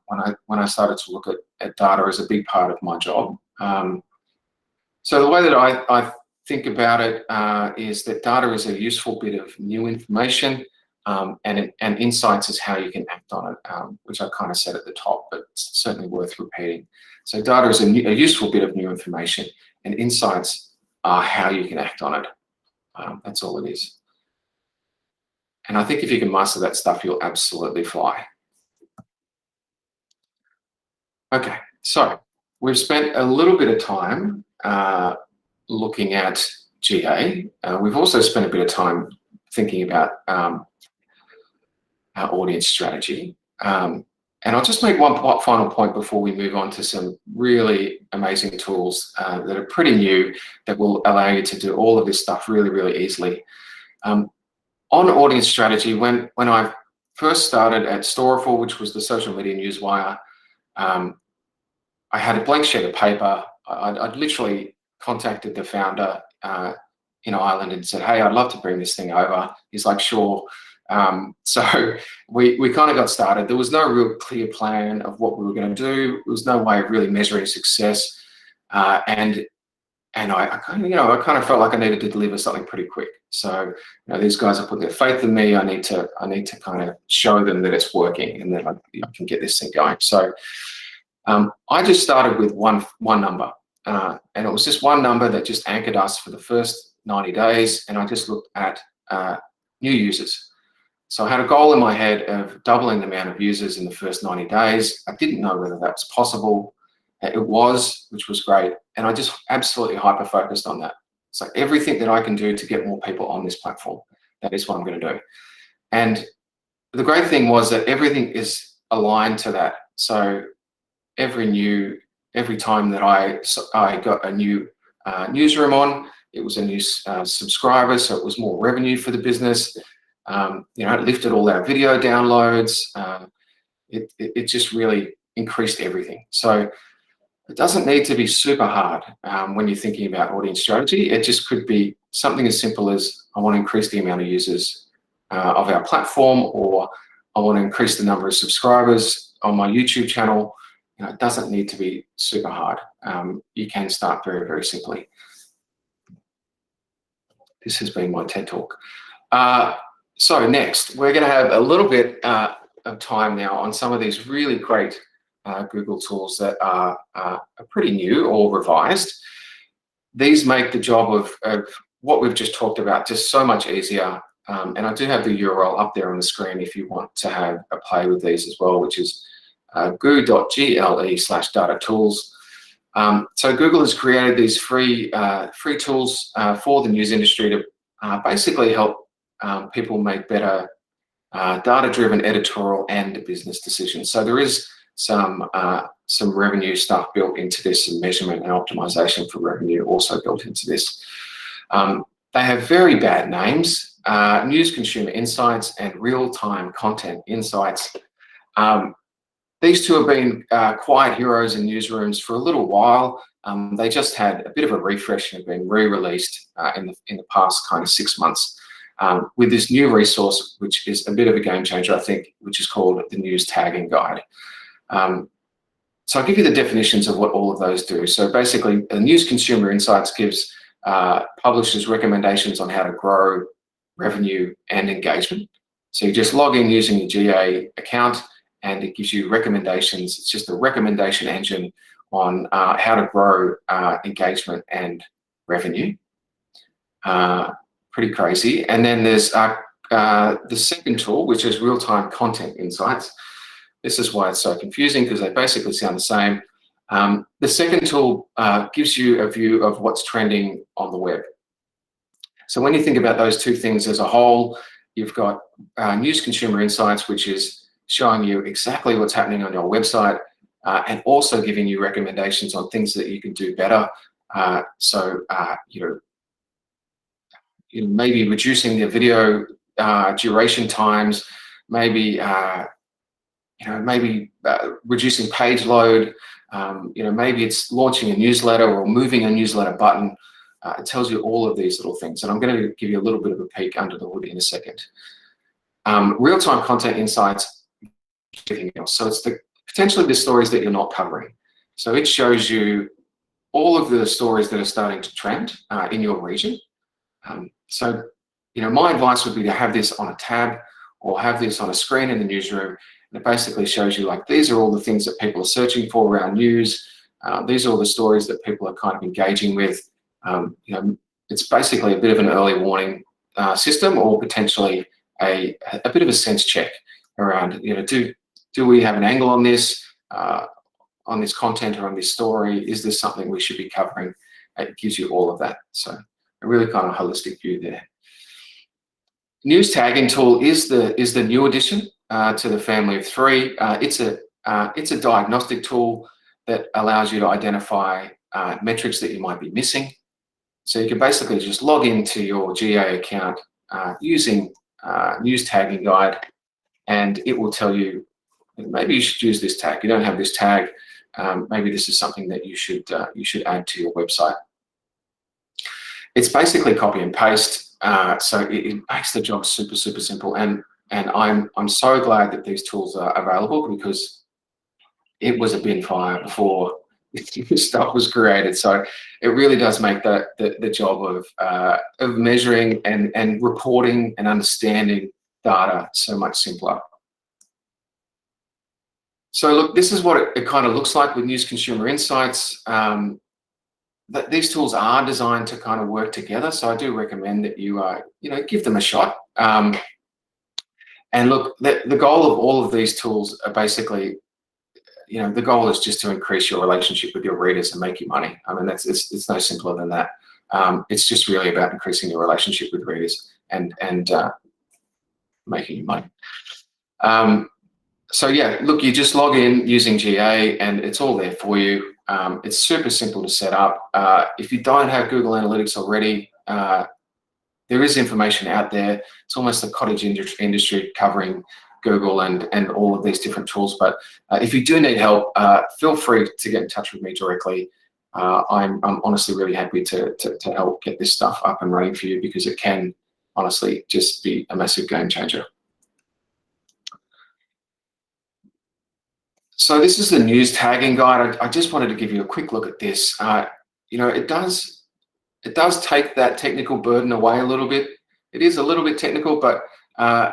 when I started to look at data as a big part of my job. So the way that I think about it is that data is a useful bit of new information, and insights is how you can act on it, which I kind of said at the top, but it's certainly worth repeating. So data is a useful bit of new information, and insights are how you can act on it. That's all it is. And I think if you can master that stuff, you'll absolutely fly. Okay, so we've spent a little bit of time looking at GA. We've also spent a bit of time thinking about our audience strategy. And I'll just make one final point before we move on to some really amazing tools that are pretty new that will allow you to do all of this stuff really, really easily. On audience strategy, when I first started at Storeful, which was the social media newswire, I had a blank sheet of paper. I'd literally contacted the founder in Ireland and said, hey, I'd love to bring this thing over. He's like, sure. So we kind of got started. There was no real clear plan of what we were going to do. There was no way of really measuring success. And I kind of felt like I needed to deliver something pretty quick. So these guys have put their faith in me. I need to kind of show them that it's working and that I can get this thing going. So I just started with one number, and it was just one number that just anchored us for the first 90 days. And I just looked at new users. So I had a goal in my head of doubling the amount of users in the first 90 days. I didn't know whether that was possible. It was, which was great. And I just absolutely hyper-focused on that. So everything that I can do to get more people on this platform, that is what I'm going to do. And the great thing was that everything is aligned to that. So every time that I got a new newsroom on, it was a new subscriber, so it was more revenue for the business. It lifted all our video downloads. It just really increased everything. So it doesn't need to be super hard when you're thinking about audience strategy. It just could be something as simple as I want to increase the amount of users of our platform, or I want to increase the number of subscribers on my YouTube channel. It doesn't need to be super hard. You can start very, very simply. This has been my TED Talk. So next, we're going to have a little bit of time now on some of these really great Google tools that are pretty new or revised. These make the job of what we've just talked about just so much easier. And I do have the URL up there on the screen if you want to have a play with these as well, which is goo.gle/datatools. So Google has created these free tools for the news industry to basically help people make better data-driven editorial and business decisions. So there is some revenue stuff built into this, and measurement and optimization for revenue also built into this. They have very bad names: News Consumer Insights and Real-Time Content Insights. These two have been quiet heroes in newsrooms for a little while. They just had a bit of a refresh and have been re-released in the past kind of 6 months with this new resource, which is a bit of a game changer, I think, which is called the News Tagging Guide. So I'll give you the definitions of what all of those do. So basically, the News Consumer Insights gives publishers recommendations on how to grow revenue and engagement. So you just log in using your GA account, and it gives you recommendations. It's just a recommendation engine on how to grow engagement and revenue. Pretty crazy. And then there's the second tool, which is Real-Time Content Insights. This is why it's so confusing, because they basically sound the same. The second tool gives you a view of what's trending on the web. So when you think about those two things as a whole, you've got News Consumer Insights, which is showing you exactly what's happening on your website, and also giving you recommendations on things that you can do better. Maybe reducing the video duration times, maybe reducing page load. Maybe it's launching a newsletter or moving a newsletter button. It tells you all of these little things, and I'm going to give you a little bit of a peek under the hood in a second. Real-time content insights. Everything else. So it's potentially the stories that you're not covering. So it shows you all of the stories that are starting to trend in your region. So my advice would be to have this on a tab or have this on a screen in the newsroom. And it basically shows you, like, these are all the things that people are searching for around news. These are all the stories that people are kind of engaging with. It's basically a bit of an early warning system, or potentially a bit of a sense check around, do we have an angle on this content or on this story? Is this something we should be covering? it gives you all of that. So a really kind of holistic view there. News tagging tool is the new addition to the family of three. It's a diagnostic tool that allows you to identify metrics that you might be missing. So you can basically just log into your GA account using news tagging guide, and it will tell you maybe you should use this tag. You don't have this tag. Maybe this is something that you should add to your website. It's basically copy and paste, so it makes the job super simple. And I'm so glad that these tools are available, because it was a bin fire before this stuff was created. So it really does make the job of measuring and reporting and understanding data so much simpler. So look, this is what it kind of looks like with News Consumer Insights. That these tools are designed to kind of work together. So I do recommend that you give them a shot. And look, the goal of all of these tools are basically, the goal is just to increase your relationship with your readers and make you money. I mean, it's no simpler than that. It's just really about increasing your relationship with readers and making you money. So yeah, look, you just log in using GA and it's all there for you. It's super simple to set up. If you don't have Google Analytics already, there is information out there. It's almost a cottage industry covering Google and all of these different tools. But if you do need help, feel free to get in touch with me directly. I'm honestly really happy to help get this stuff up and running for you, because it can honestly just be a massive game changer. So this is the news tagging guide. I just wanted to give you a quick look at this. It does take that technical burden away a little bit. It is a little bit technical, but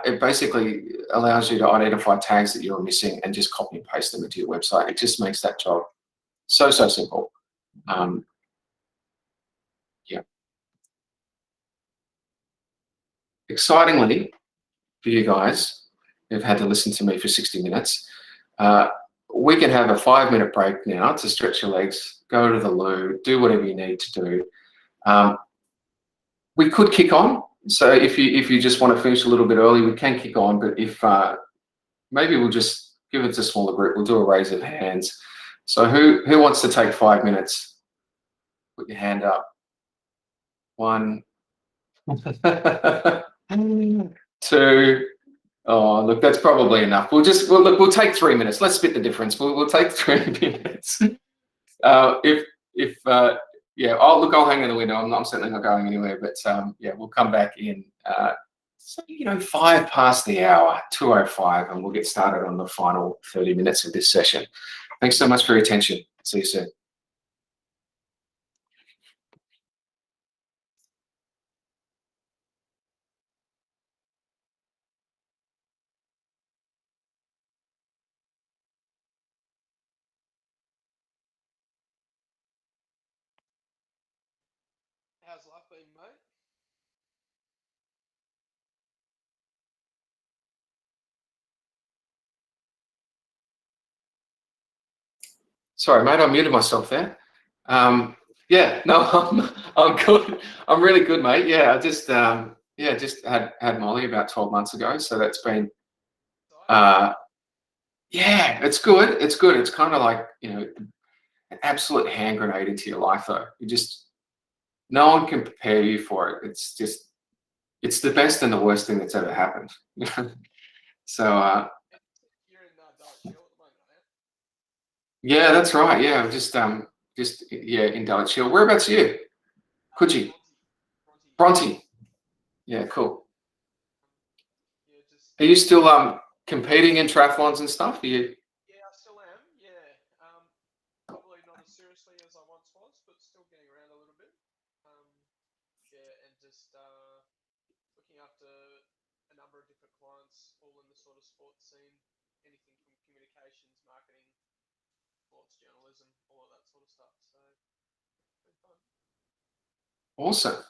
it basically allows you to identify tags that you're missing and just copy and paste them into your website. It just makes that job so simple. Yeah. Excitingly for you guys who've had to listen to me for 60 minutes, we can have a 5-minute break now to stretch your legs, go to the loo, do whatever you need to do. We could kick on. So if you just want to finish a little bit early, we can kick on. But if maybe we'll just give it to a smaller group. We'll do a raise of hands. So who wants to take 5 minutes? Put your hand up. 1, 2. Oh, look, that's probably enough. We'll take 3 minutes. Let's split the difference. We'll take 3 minutes. Yeah, I'll hang in the window. I'm certainly not going anywhere. But yeah, we'll come back in. 5 past the hour, 2:05, and we'll get started on the final 30 minutes of this session. Thanks so much for your attention. See you soon. How's life been, mate? Sorry, mate, I muted myself there. Yeah, no, I'm good. I'm really good, mate. Yeah, I just just had Molly about 12 months ago, so that's been yeah, it's good. It's good. It's kind of like, an absolute hand grenade into your life, though. No one can prepare you for it. It's the best and the worst thing that's ever happened. So You're in Dallas Hill at the moment, aren't you? yeah, that's right. Yeah, I'm just in Dulwich Hill. Whereabouts are you? Coogee. Bronte. Yeah, cool. Yeah, just Are you still competing in triathlons and stuff? Are you? yeah, I still am. Yeah, probably not as seriously as I once was, but still getting around a little bit. Yeah, and just looking after a number of different clients, all in the sort of sports scene, anything from communications, marketing, sports journalism, all of that sort of stuff. So, it's been fun. Awesome.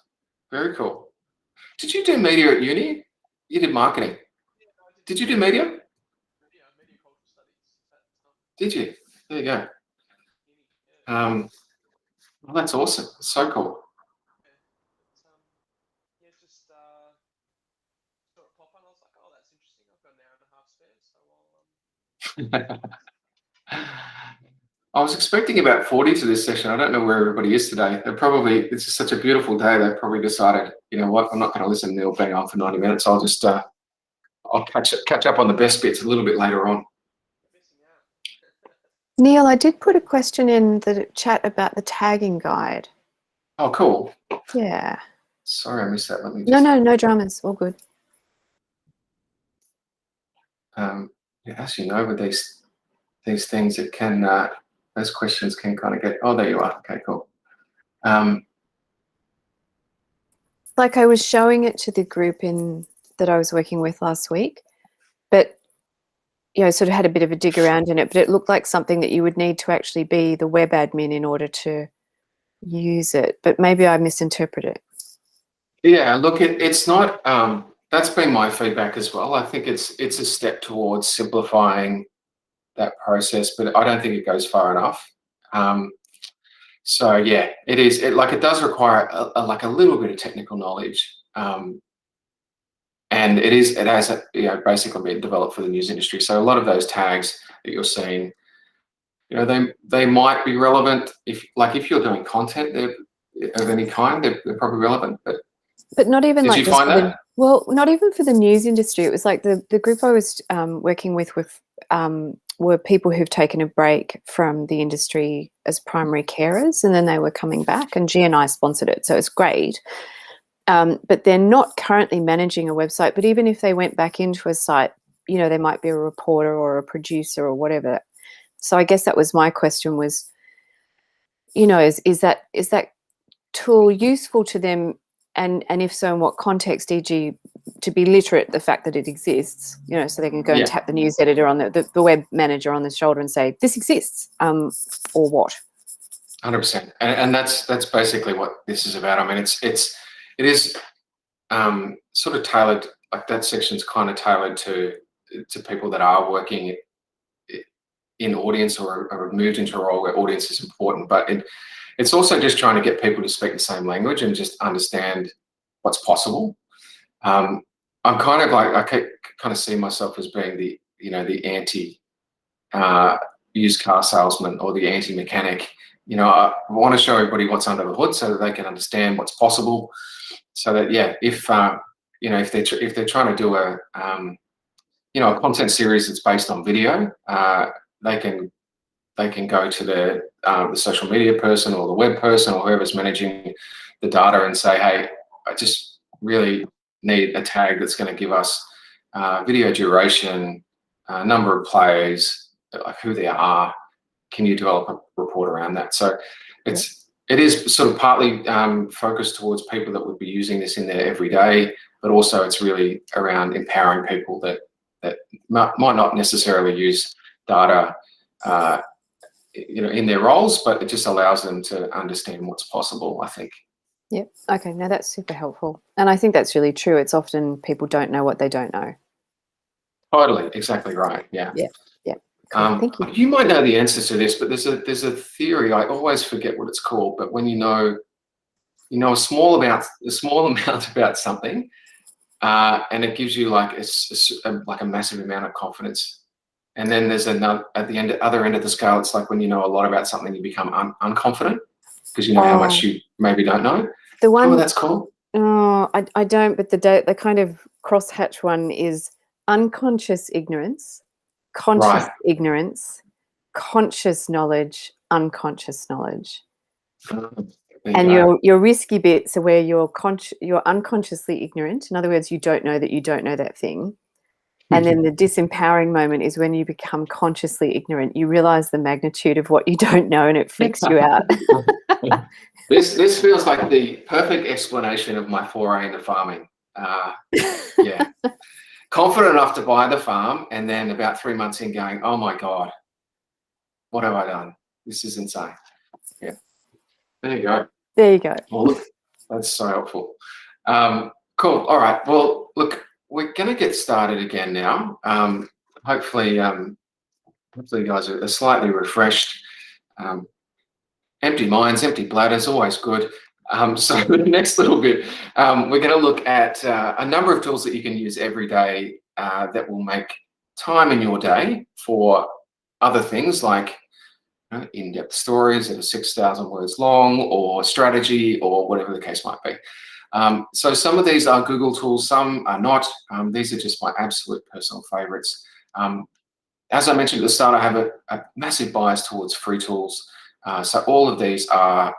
Very cool. Did you do media at uni? You did marketing. Yeah, no, I Did you do media? media cultural studies at Did you? There you go. uni. Yeah. Well, that's awesome. So cool. Yeah, just saw it pop on. I was like, oh, that's interesting. I've got an hour and a half spare, so I was expecting about 40 to this session. I don't know where everybody is today. They're probably, this is such a beautiful day. They probably decided, you know what, I'm not going to listen to Neil bang on for 90 minutes. I'll just, I'll catch up on the best bits a little bit later on. missing out. Neil, I did put a question in the chat about the tagging guide. Oh, cool. Yeah. Sorry, I missed that. Let me just. No dramas. All good. Yeah, as you know, with these things, it can those questions can kind of get. Oh, there you are. Okay, cool. Like I was showing it to the group that I was working with last week, but sort of had a bit of a dig around in it, but it looked like something that you would need to actually be the web admin in order to use it. But maybe I misinterpreted it. Yeah, look, it's not. That's been my feedback as well. I think it's a step towards simplifying that process, but I don't think it goes far enough. So yeah, it is. It does require like a little bit of technical knowledge, and it has basically been developed for the news industry. So a lot of those tags that you're seeing, they might be relevant if you're doing content of any kind, they're probably relevant. But not even did like you just find for that? well, not even for the news industry. It was like the group I was working with were people who've taken a break from the industry as primary carers, and then they were coming back, and G and I sponsored it, so it's great. But they're not currently managing a website. But even if they went back into a site, they might be a reporter or a producer or whatever. So I guess that was my question: was, is that tool useful to them? And if so, in what context, e.g., to be literate the fact that it exists, so they can go and tap the news editor on the web manager on the shoulder and say, this exists, or what? 100%. And that's basically what this is about. I mean, it is sort of tailored, like that section's kind of tailored to people that are working in audience or have moved into a role where audience is important, but it's also just trying to get people to speak the same language and just understand what's possible. I'm kind of like, I kind of see myself as being the anti used car salesman or the anti mechanic. I want to show everybody what's under the hood so that they can understand what's possible. So that if they're trying to do a content series that's based on video, they can go to the social media person or the web person or whoever's managing the data and say, hey, I just really need a tag that's going to give us video duration, number of plays, who they are. Can you develop a report around that? So it is sort of partly focused towards people that would be using this in their everyday, but also it's really around empowering people that might not necessarily use data in their roles, but it just allows them to understand what's possible, I think. Yep. Okay. No, that's super helpful. And I think that's really true. It's often people don't know what they don't know. Totally. Exactly right. Yeah. Yeah. Yeah. Cool. Thank you. You might know the answers to this, but there's a theory. I always forget what it's called, but when you know a small amount about something, and it gives you like a massive amount of confidence. And then there's another at the other end of the scale. It's like when you know a lot about something, you become unconfident because you know how much you maybe don't know. The one that's cool. Oh, I don't. But the kind of crosshatch one is unconscious ignorance, conscious ignorance, conscious knowledge, unconscious knowledge. And your risky bits are where you're unconsciously ignorant. In other words, you don't know that you don't know that thing. And then the disempowering moment is when you become consciously ignorant. You realize the magnitude of what you don't know and it freaks you out. This feels like the perfect explanation of my foray into farming. Yeah. Confident enough to buy the farm and then about 3 months in going, oh my God, what have I done? This is insane. Yeah. There you go. There you go. Well, look, that's so helpful. Cool. All right. Well, look, we're going to get started again now. Hopefully you guys are slightly refreshed. empty minds, empty bladders, always good. So the next little bit, we're going to look at a number of tools that you can use every day that will make time in your day for other things like in-depth stories that are 6,000 words long, or strategy, or whatever the case might be. So some of these are Google tools, some are not. These are just my absolute personal favorites. As I mentioned at the start, I have a massive bias towards free tools. So all of these are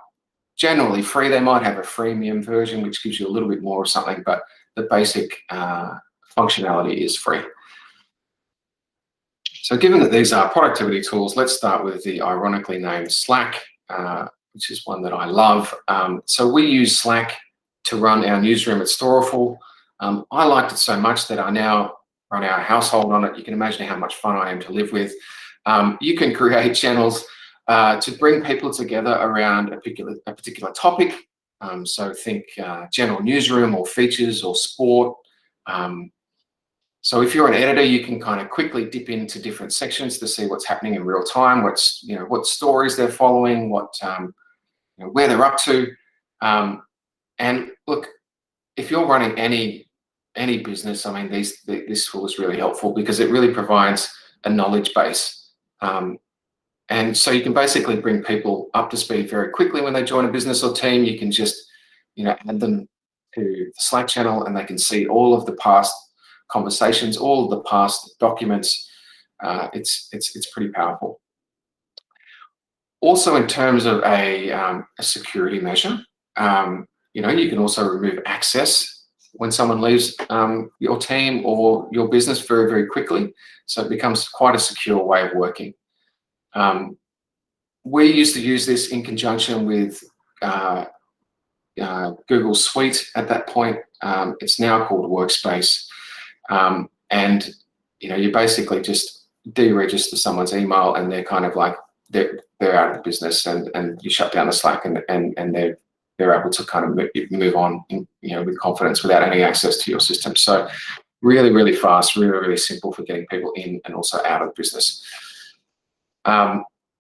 generally free. They might have a freemium version, which gives you a little bit more of something, but the basic functionality is free. So given that these are productivity tools, let's start with the ironically named Slack, which is one that I love. So we use Slack to run our newsroom at Storeful. I liked it so much that I now run our household on it. You can imagine how much fun I am to live with. You can create channels to bring people together around a particular topic. So think general newsroom or features or sport. So if you're an editor, you can kind of quickly dip into different sections to see what's happening in real time, what stories they're following, where they're up to. And look, if you're running any business, I mean, this tool is really helpful because it really provides a knowledge base. And so you can basically bring people up to speed very quickly when they join a business or team. You can just, add them to the Slack channel, and they can see all of the past conversations, all of the past documents. It's pretty powerful. Also, in terms of a security measure, you can also remove access when someone leaves your team or your business very, very quickly. So it becomes quite a secure way of working. We used to use this in conjunction with Google Suite at that point. It's now called Workspace. And you basically just deregister someone's email, and they're kind of like they're out of the business, and you shut down the Slack, and they're able to kind of move on with confidence without any access to your system. So really, really fast, really, really simple for getting people in and also out of business.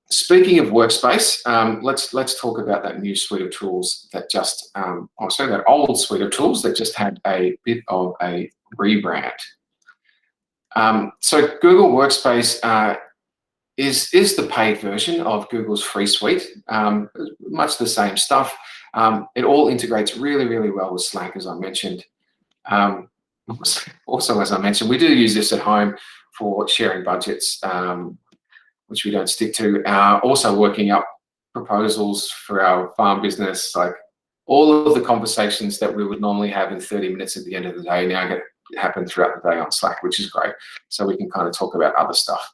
Speaking of Workspace, let's talk about that new suite of tools that that old suite of tools that just had a bit of a rebrand. So Google Workspace is the paid version of Google's free suite. Much the same stuff. It all integrates really, really well with Slack, as I mentioned. Also, as I mentioned, we do use this at home for sharing budgets, which we don't stick to. Also working up proposals for our farm business, like all of the conversations that we would normally have in 30 minutes at the end of the day now happen throughout the day on Slack, which is great. So we can kind of talk about other stuff.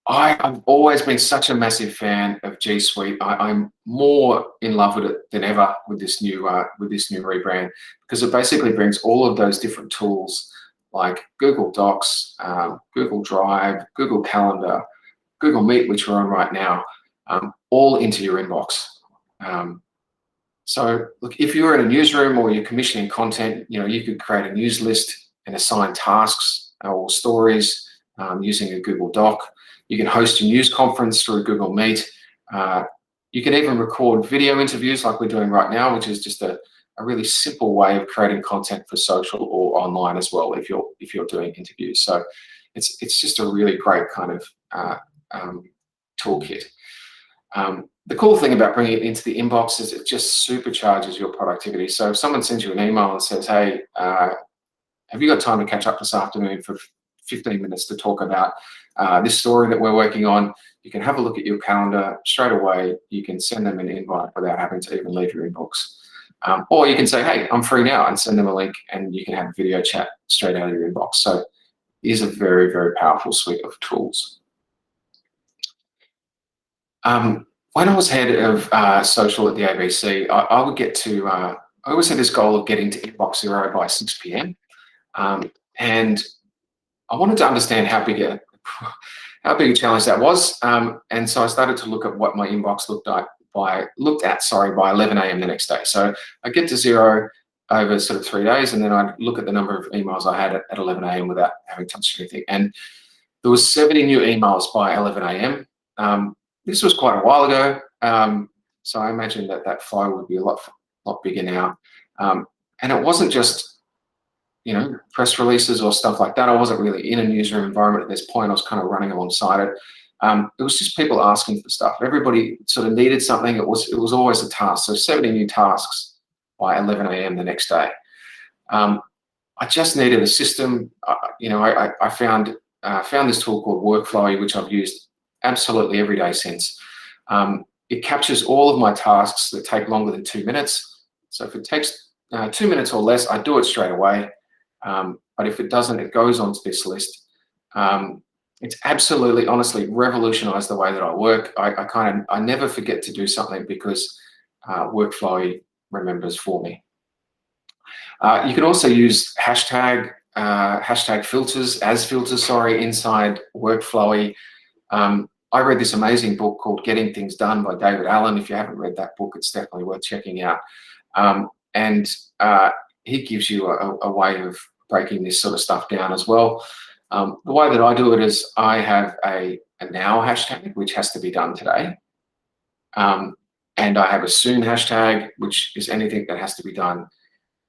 I've always been such a massive fan of G Suite. I'm more in love with it than ever with this new rebrand, because it basically brings all of those different tools like Google Docs, Google Drive, Google Calendar, Google Meet, which we're on right now, all into your inbox. So look, if you're in a newsroom or you're commissioning content, you could create a news list and assign tasks or stories using a Google Doc. You can host a news conference through Google Meet. You can even record video interviews like we're doing right now, which is just a really simple way of creating content for social or online as well if you're doing interviews. So it's just a really great kind of toolkit. The cool thing about bringing it into the inbox is it just supercharges your productivity. So if someone sends you an email and says, hey, have you got time to catch up this afternoon for 15 minutes to talk about this story that we're working on? You can have a look at your calendar straight away. You can send them an invite without having to even leave your inbox. Or you can say, hey, I'm free now, and send them a link, and you can have a video chat straight out of your inbox. So it is a very, very powerful suite of tools. When I was head of social at the ABC, I would get to, I always had this goal of getting to inbox 0 by 6 p.m. And I wanted to understand how big a challenge that was. And so I started to look at what my inbox looked at by 11 a.m. the next day. So I get to 0 over sort of 3 days, and then I look at the number of emails I had at 11 a.m. without having touched anything. And there was 70 new emails by 11 a.m. this was quite a while ago, so I imagine that flow would be a lot bigger now. And it wasn't just, you know, press releases or stuff like that. I wasn't really in a newsroom environment at this point. I was kind of running alongside it. It was just people asking for stuff. Everybody sort of needed something. It was always a task. So 70 new tasks by 11 a.m. the next day. I just needed a system. You know, I found this tool called Workflowy, which I've used absolutely every day since. It captures all of my tasks that take longer than 2 minutes. So if it takes 2 minutes or less, I do it straight away. But if it doesn't, it goes onto this list. It's absolutely, honestly, revolutionized the way that I work. I never forget to do something because Workflowy remembers for me. You can also use hashtag filters, inside Workflowy. I read this amazing book called Getting Things Done by David Allen. If you haven't read that book, it's definitely worth checking out. And he gives you a way of breaking this sort of stuff down as well. The way that I do it is I have a now hashtag, which has to be done today. And I have a soon hashtag, which is anything that has to be done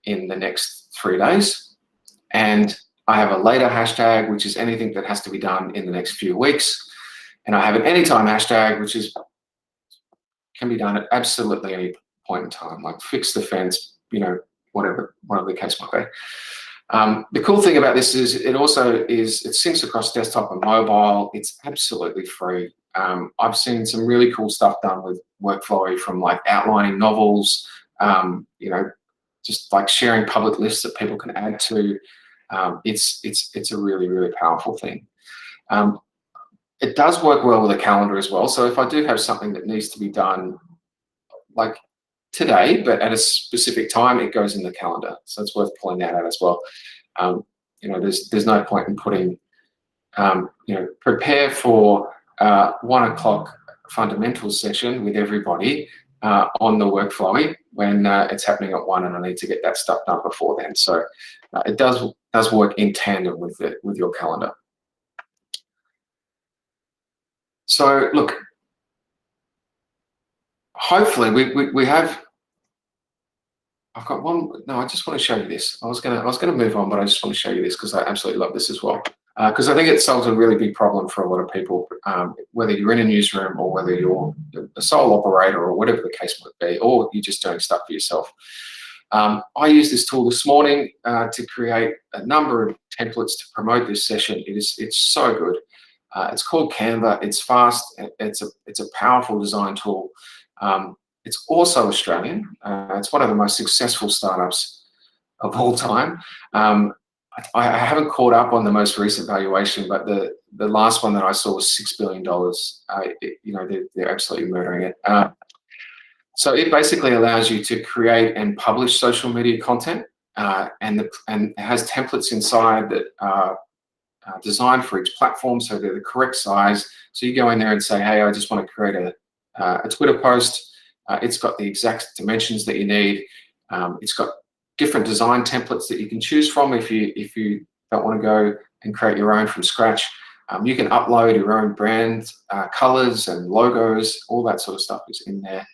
in the next 3 days. And I have a later hashtag, which is anything that has to be done in the next few weeks. And I have an anytime hashtag, which can be done at absolutely any point in time, like fix the fence, you know, whatever the case might be. The cool thing about this is it syncs across desktop and mobile. It's absolutely free. I've seen some really cool stuff done with Workflowy, from like outlining novels, you know, just like sharing public lists that people can add to. It's a really, really powerful thing. It does work well with a calendar as well. So if I do have something that needs to be done like today, but at a specific time, it goes in the calendar. So it's worth pulling that out as well. You know, there's no point in putting, you know, prepare for 1 o'clock fundamentals session with everybody on the Workflowy when it's happening at 1 and I need to get that stuff done before then. So it does work in tandem with your calendar. So look, hopefully we have. I've got one. No, I just want to show you this. I was gonna move on, but I just want to show you this because I absolutely love this as well. Because I think it solves a really big problem for a lot of people, whether you're in a newsroom or whether you're a sole operator or whatever the case might be, or you're just doing stuff for yourself. I used this tool this morning to create a number of templates to promote this session. It's so good. It's called Canva. It's fast. It's a powerful design tool. It's also Australian. It's one of the most successful startups of all time. I haven't caught up on the most recent valuation, but the last one that I saw was $6 billion. You know, they're absolutely murdering it. So it basically allows you to create and publish social media content, and it has templates inside that are designed for each platform, so they're the correct size. So you go in there and say, hey, I just want to create a Twitter post. It's got the exact dimensions that you need. It's got different design templates that you can choose from if you don't want to go and create your own from scratch. You can upload your own brand colors and logos. All that sort of stuff is in there.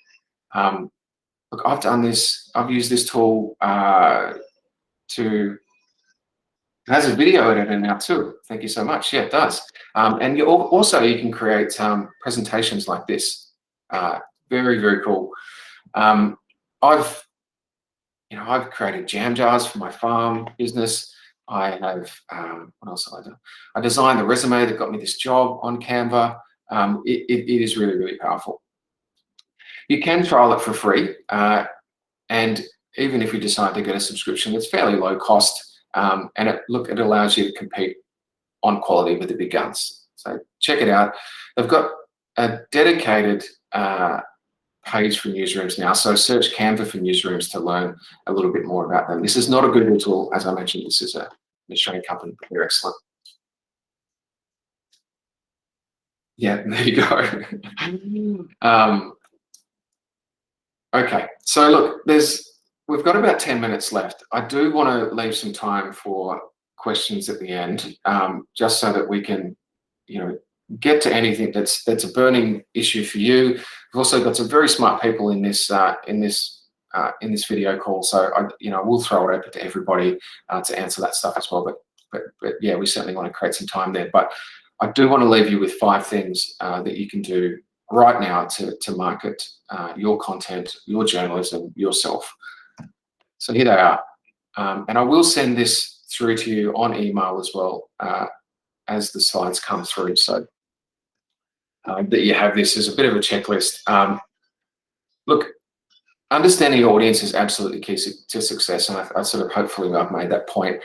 Look, I've done this. I've used this tool it has a video editor now too. Thank you so much. Yeah, it does. And you can create presentations like this. Very, very cool. I've created jam jars for my farm business. I have, what else have I done? I designed the resume that got me this job on Canva. It is really, really powerful. You can trial it for free. And even if you decide to get a subscription, it's fairly low cost. And it allows you to compete on quality with the big guns. So check it out. They've got a dedicated page for newsrooms now. So search Canva for newsrooms to learn a little bit more about them. This is not a Google tool. As I mentioned, this is an Australian company. They're excellent. Yeah, there you go. Okay, so look, we've got about 10 minutes left. I do want to leave some time for questions at the end, just so that we can, get to anything that's a burning issue for you. We've also got some very smart people in this video call, so I will throw it open to everybody to answer that stuff as well. But yeah, we certainly want to create some time there. But I do want to leave you with 5 things that you can do right now to market your content, your journalism, yourself. So here they are, and I will send this through to you on email as well as the slides come through, so that you have this as a bit of a checklist. Look, understanding your audience is absolutely key to success, and I sort of hopefully I've made that point.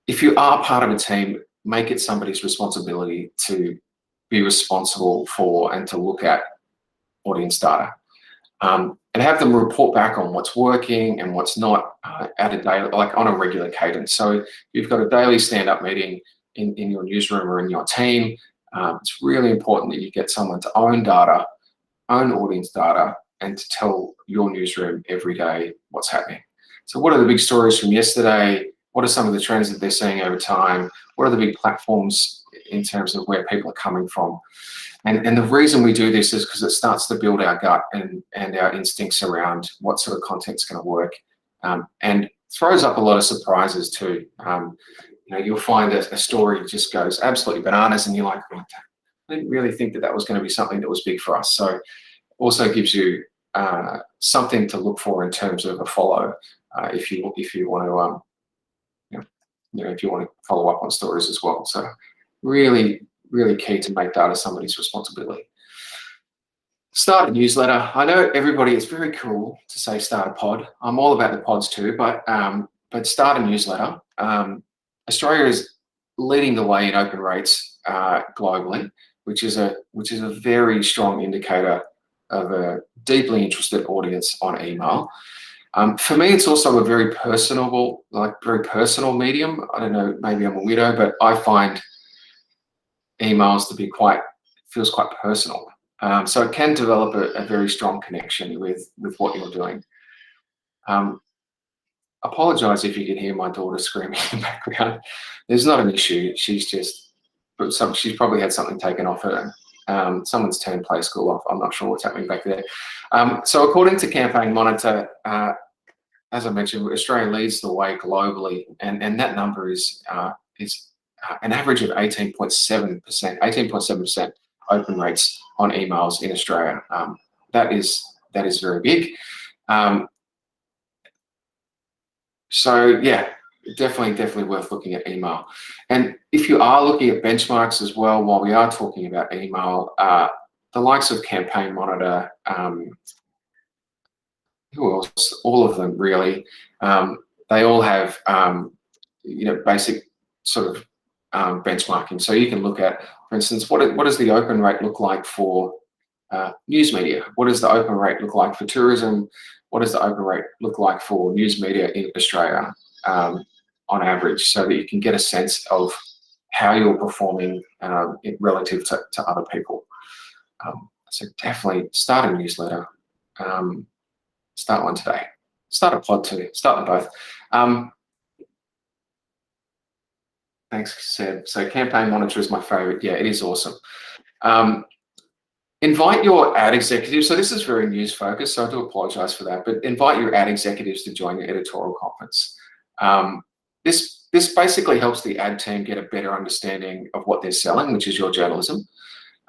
If you are part of a team, make it somebody's responsibility to be responsible for and to look at audience data, and have them report back on what's working and what's not at a daily, like on a regular cadence. So you've got a daily stand-up meeting in your newsroom or in your team. It's really important that you get someone to own data, own audience data, and to tell your newsroom every day what's happening. So what are the big stories from yesterday? What are some of the trends that they're seeing over time? What are the big platforms in terms of where people are coming from? And the reason we do this is because it starts to build our gut and our instincts around what sort of content's going to work, and throws up a lot of surprises too. You'll find a story just goes absolutely bananas, and you're like, I didn't really think that was going to be something that was big for us. So also gives you something to look for in terms of a follow if you want to if you want to follow up on stories as well. So really key to make data somebody's responsibility. Start a newsletter. I know everybody, it's very cool to say start a pod. I'm all about the pods too, but start a newsletter. Australia is leading the way in open rates globally, which is a very strong indicator of a deeply interested audience on email. For me, it's also a very personal medium. I don't know, maybe I'm a weirdo, but I find emails to be feels quite personal. So it can develop a very strong connection with what you're doing. Apologise if you can hear my daughter screaming in the background. There's not an issue. She's probably had something taken off her. Someone's turned Play School off. I'm not sure what's happening back there. So according to Campaign Monitor, as I mentioned, Australia leads the way globally, and that number is an average of 18.7% open rates on emails in Australia. That is very big. So yeah, definitely worth looking at email. And if you are looking at benchmarks as well, while we are talking about email, the likes of Campaign Monitor, who else? All of them really. They all have basic sort of benchmarking. So you can look at, for instance, what does the open rate look like for news media? What does the open rate look like for tourism? What does the open rate look like for news media in Australia on average, so that you can get a sense of how you're performing relative to other people. So definitely start a newsletter. Start one today. Start a pod too. Start them both. Thanks, Seb. So Campaign Monitor is my favorite. Yeah, it is awesome. Invite your ad executives. So this is very news focused, so I do apologize for that, but invite your ad executives to join your editorial conference. This basically helps the ad team get a better understanding of what they're selling, which is your journalism.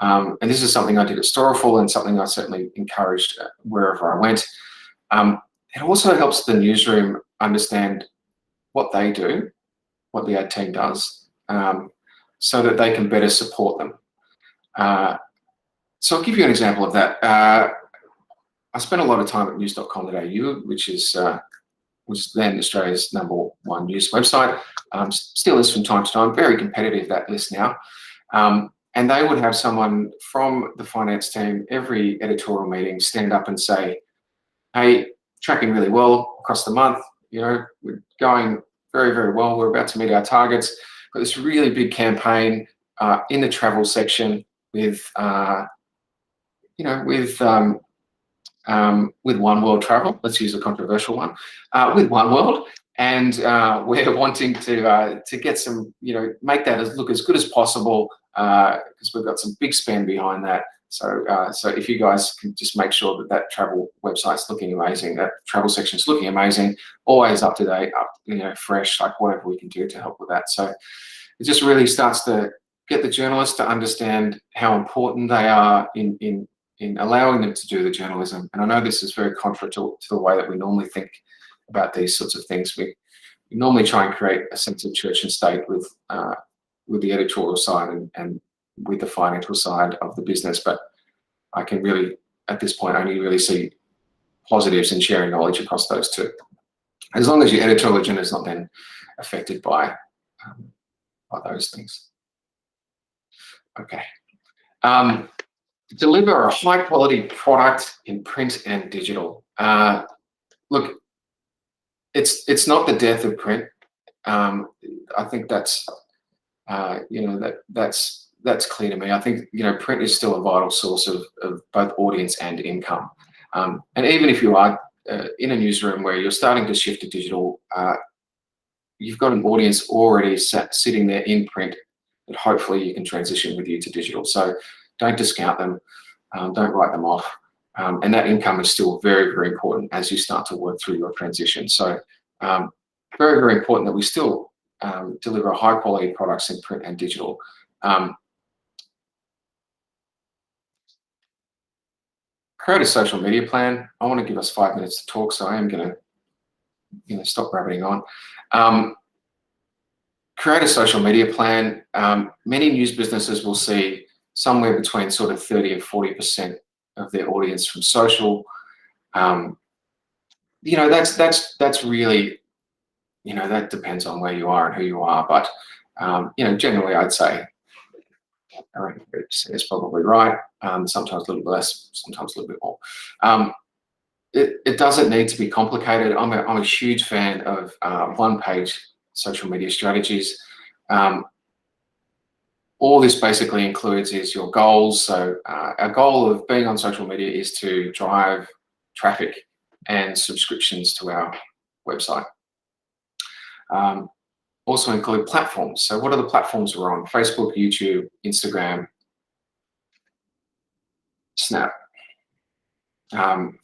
And this is something I did at Storeful and something I certainly encouraged wherever I went. It also helps the newsroom understand what they do, what the ad team does, so that they can better support them. So I'll give you an example of that. I spent a lot of time at news.com.au, which was then Australia's #1 news website. Still is from time to time, very competitive, that list now. And they would have someone from the finance team every editorial meeting stand up and say, hey, tracking really well across the month, we're going very, very well. We're about to meet our targets. Got this really big campaign in the travel section with One World Travel. Let's use a controversial one. With One World, and we're wanting to get some, make that look as good as possible, because we've got some big spend behind that. So so if you guys can just make sure that that travel website's looking amazing, that travel section's looking amazing, always up to date, fresh, like whatever we can do to help with that. So it just really starts to get the journalists to understand how important they are in allowing them to do the journalism. And I know this is very contrary to the way that we normally think about these sorts of things. We normally try and create a sense of church and state with the editorial side and with the financial side of the business, but I can really, at this point, only really see positives in sharing knowledge across those two, as long as your editorial agenda is not then affected by those things. Okay. Deliver a high quality product in print and digital. Look, it's not the death of print. I think that's that's clear to me. I think print is still a vital source of both audience and income. And even if you are in a newsroom where you're starting to shift to digital, you've got an audience already sitting there in print that hopefully you can transition with you to digital. So don't discount them, don't write them off. And that income is still very, very important as you start to work through your transition. So very, very important that we still deliver high quality products in print and digital. Create a social media plan. I want to give us 5 minutes to talk, so I am going to stop rabbiting on. Create a social media plan. Many news businesses will see somewhere between sort of 30 and 40% of their audience from social. That's really, that depends on where you are and who you are, but generally I'd say around 30% is probably right. Sometimes a little bit less, sometimes a little bit more. It doesn't need to be complicated. I'm a huge fan of one-page social media strategies. All this basically includes is your goals. So our goal of being on social media is to drive traffic and subscriptions to our website. Also include platforms. So what are the platforms we're on? Facebook, YouTube, Instagram, Snap.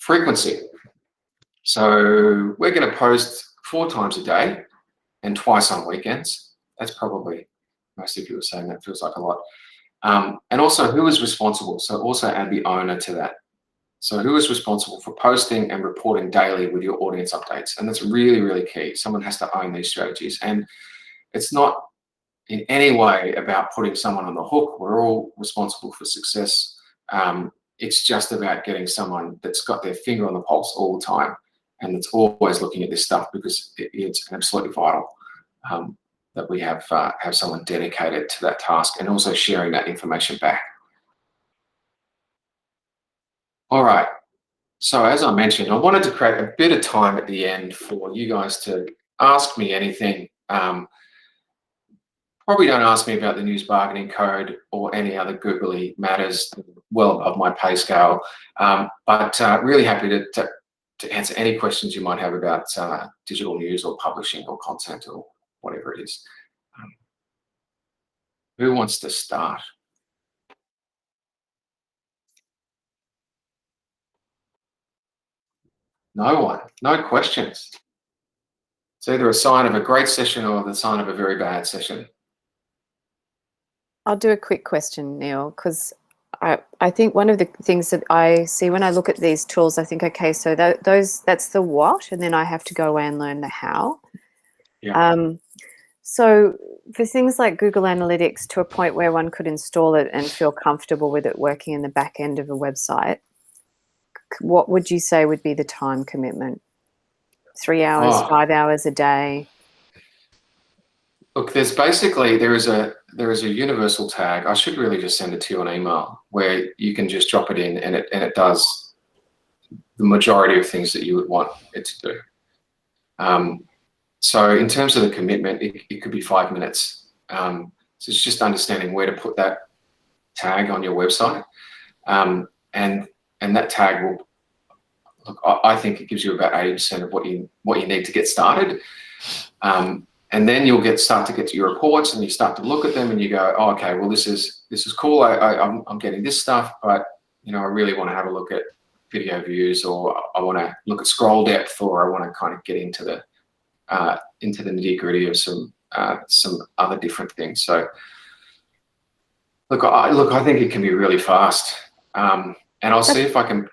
Frequency. So we're going to post 4 times a day and twice on weekends. That's probably, most of you are saying that feels like a lot. And also who is responsible? So also add the owner to that. So who is responsible for posting and reporting daily with your audience updates? And that's really, really key. Someone has to own these strategies. And it's not in any way about putting someone on the hook. We're all responsible for success. It's just about getting someone that's got their finger on the pulse all the time and that's always looking at this stuff, because it's absolutely vital that we have someone dedicated to that task and also sharing that information back. All right. So as I mentioned, I wanted to create a bit of time at the end for you guys to ask me anything. Probably don't ask me about the news bargaining code or any other googly matters well above my pay scale, but really happy to answer any questions you might have about digital news or publishing or content or whatever it is. Who wants to start? No one, no questions. It's either a sign of a great session or the sign of a very bad session. I'll do a quick question, Neil, because I think one of the things that I see when I look at these tools, I think, okay, so that's the what, and then I have to go away and learn the how. Yeah. So for things like Google Analytics, to a point where one could install it and feel comfortable with it working in the back end of a website, what would you say would be the time commitment? 3 hours, 5 hours a day? Look, there is a universal tag. I should really just send it to you on email where you can just drop it in and it does the majority of things that you would want it to do. So in terms of the commitment, it could be 5 minutes. So it's just understanding where to put that tag on your website, and that tag will. Look, I think it gives you about 80% of what you need to get started. And then you'll start to get to your reports, and you start to look at them, and you go, oh, okay, well, this is cool. I'm getting this stuff, but I really want to have a look at video views, or I want to look at scroll depth, or I want to kind of get into the nitty gritty of some other different things. So look, I think it can be really fast, and I'll see if I can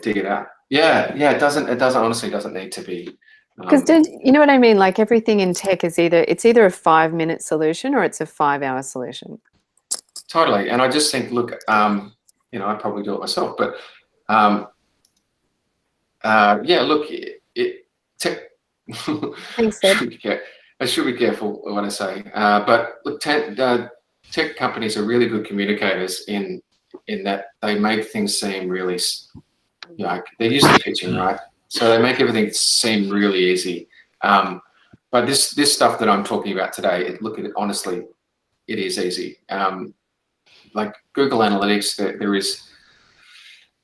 dig it out. Yeah, it honestly doesn't need to be. Because you know what I mean? Like everything in tech is either a 5-minute solution or it's a 5-hour solution. Totally, and I just think, look, I probably do it myself, but look, tech. Thanks, Ed. I should be careful what I say, but look, tech companies are really good communicators in that they make things seem really, they're used to pitching, right? So they make everything seem really easy. But this stuff that I'm talking about today, honestly, it is easy. Like Google Analytics, there is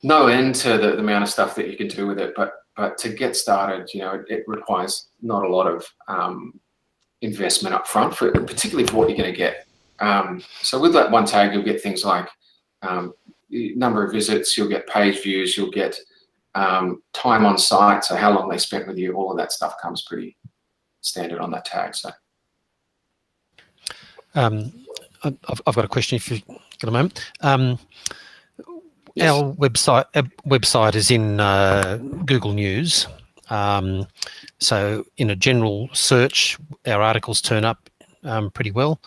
no end to the amount of stuff that you can do with it. But to get started, it requires not a lot of investment up front, particularly for what you're going to get. So with that one tag, you'll get things like number of visits, you'll get page views, you'll get time on site, so how long they spent with you. All of that stuff comes pretty standard on that tag. So I've got a question if you've got a moment. Yes. Our website is in Google News. So in a general search, our articles turn up pretty well.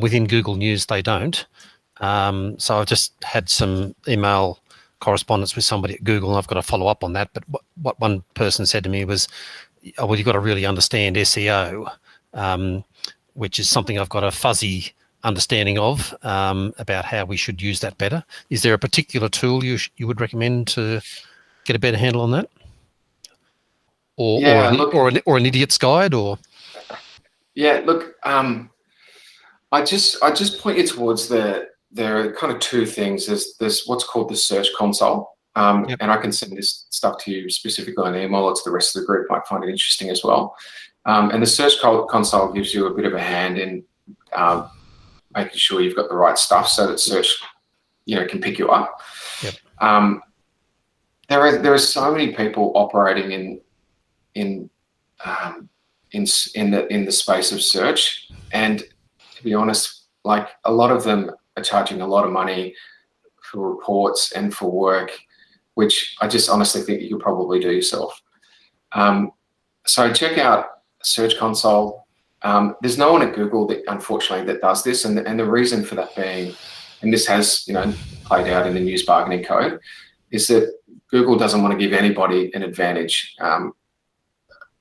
Within Google News, they don't. So I've just had some email correspondence with somebody at Google, and I've got to follow up on that. But what one person said to me was, oh, well, you've got to really understand SEO, which is something I've got a fuzzy understanding of, about how we should use that better. Is there a particular tool you would recommend to get a better handle on that? Or an idiot's guide, or? Yeah, look, I just point you towards there are kind of two things. There's what's called the Search Console, and I can send this stuff to you specifically on email, or to the rest of the group might find it interesting as well. And the Search Console gives you a bit of a hand in making sure you've got the right stuff, so that search, can pick you up. Yep. There are so many people operating in the space of search, and to be honest, like a lot of them are charging a lot of money for reports and for work, which I just honestly think you could probably do yourself. So check out Search Console. There's no one at Google that, unfortunately, that does this, and the reason for that being, and this has played out in the news bargaining code, is that Google doesn't want to give anybody an advantage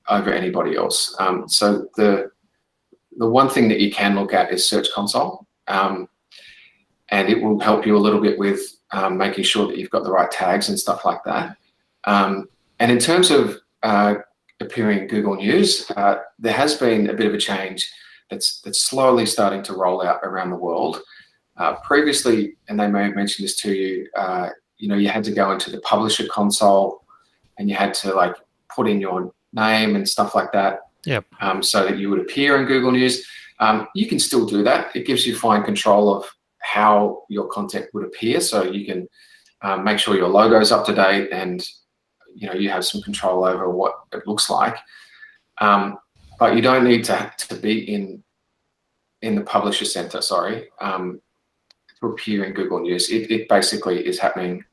over anybody else. So the one thing that you can look at is Search Console, and it will help you a little bit with making sure that you've got the right tags and stuff like that. And in terms of appearing in Google News, there has been a bit of a change that's slowly starting to roll out around the world. Previously, and they may have mentioned this to you, you had to go into the publisher console, and you had to put in your name and stuff like that. Yep. So that you would appear in Google News. You can still do that. It gives you fine control of how your content would appear, so you can make sure your logo is up to date, and you have some control over what it looks like. But you don't need to be in the publisher center, to appear in Google News. It basically is happening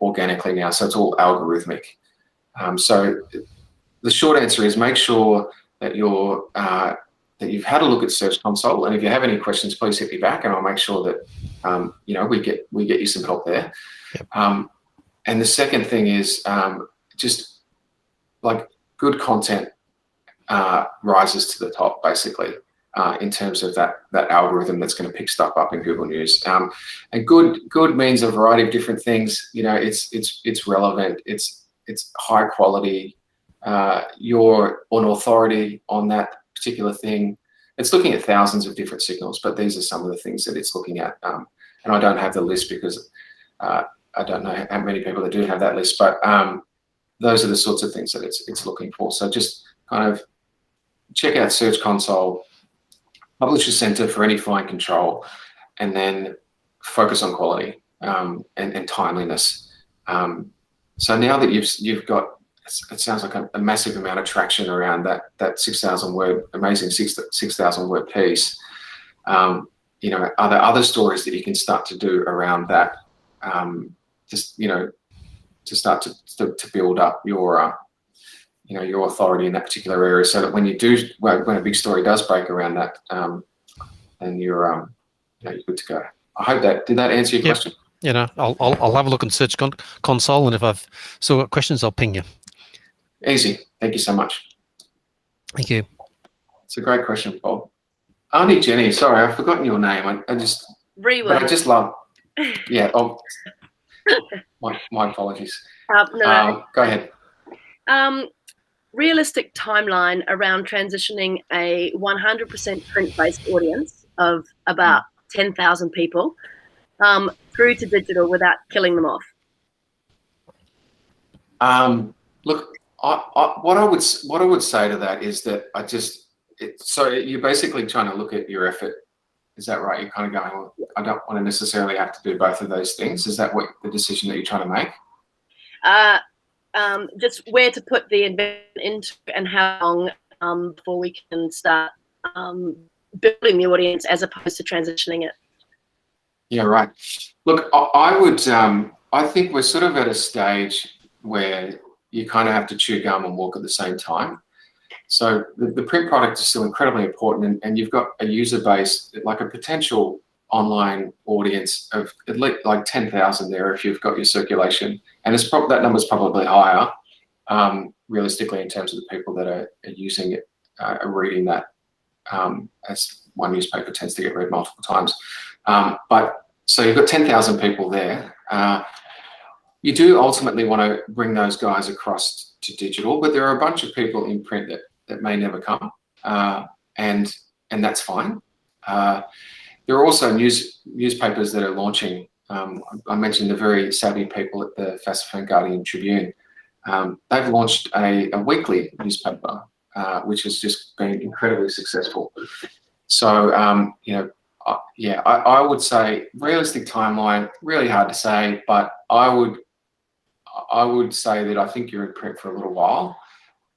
organically now, so it's all algorithmic. So the short answer is, make sure that that you've had a look at Search Console, and if you have any questions, please hit me back, and I'll make sure that we get you some help there. Yep. And the second thing is just good content rises to the top, basically, in terms of that algorithm that's going to pick stuff up in Google News. And good means a variety of different things. It's relevant. It's high quality. You're an authority on that particular thing. It's looking at thousands of different signals, but these are some of the things that it's looking at. And I don't have the list because I don't know how many people that do have that list, but those are the sorts of things that it's looking for. So just kind of check out Search Console, Publisher Center for any fine control, and then focus on quality and timeliness. So now that you've got, it sounds like a massive amount of traction around that 6,000 word, amazing 6,000 word piece. You know, are there other stories that you can start to do around that? Just, you know, to start to build up your, you know, your authority in that particular area, so that when you do, when a big story does break around that, then you're, you know, you're good to go. I hope did that answer your question? You know, I'll have a look in Search Console, and if I've still got questions, I'll ping you. Easy. Thank you so much. Thank you. It's a great question, Bob. Auntie Jenny, sorry, I've forgotten your name. I just, but I just love, yeah. Oh, my apologies. No. Go ahead. Realistic timeline around transitioning a 100% print-based audience of about 10,000 people through to digital without killing them off. Look, what I would say to that is that so you're basically trying to look at your effort. Is that right? You're kind of going, well, I don't want to necessarily have to do both of those things. Is that what the decision that you're trying to make? Just where to put the investment into and how long before we can start building the audience as opposed to transitioning it. Yeah, right. Look, I think we're sort of at a stage where you kind of have to chew gum and walk at the same time. So the print product is still incredibly important, and you've got a user base, like a potential online audience of at least like 10,000 there if you've got your circulation, and it's that number's probably higher, realistically, in terms of the people that are using it, are reading that, as one newspaper tends to get read multiple times. But so you've got 10,000 people there. You do ultimately want to bring those guys across to digital, but there are a bunch of people in print that may never come, and that's fine. There are also newspapers that are launching. I mentioned the very savvy people at the Fassifern Guardian Tribune. They've launched a weekly newspaper, which has just been incredibly successful. So, you know, yeah, I would say realistic timeline, really hard to say, but I would say that I think you're in print for a little while,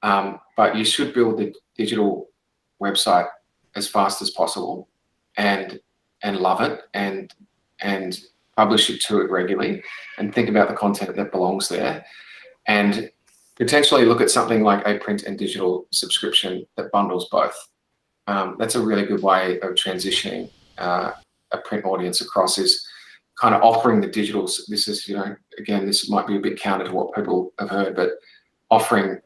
but you should build the digital website as fast as possible, and love it, and publish it to it regularly, and think about the content that belongs there, and potentially look at something like a print and digital subscription that bundles both. That's a really good way of transitioning a print audience across, is kind of offering the digital. This is, you know, again, this might be a bit counter to what people have heard, but offering,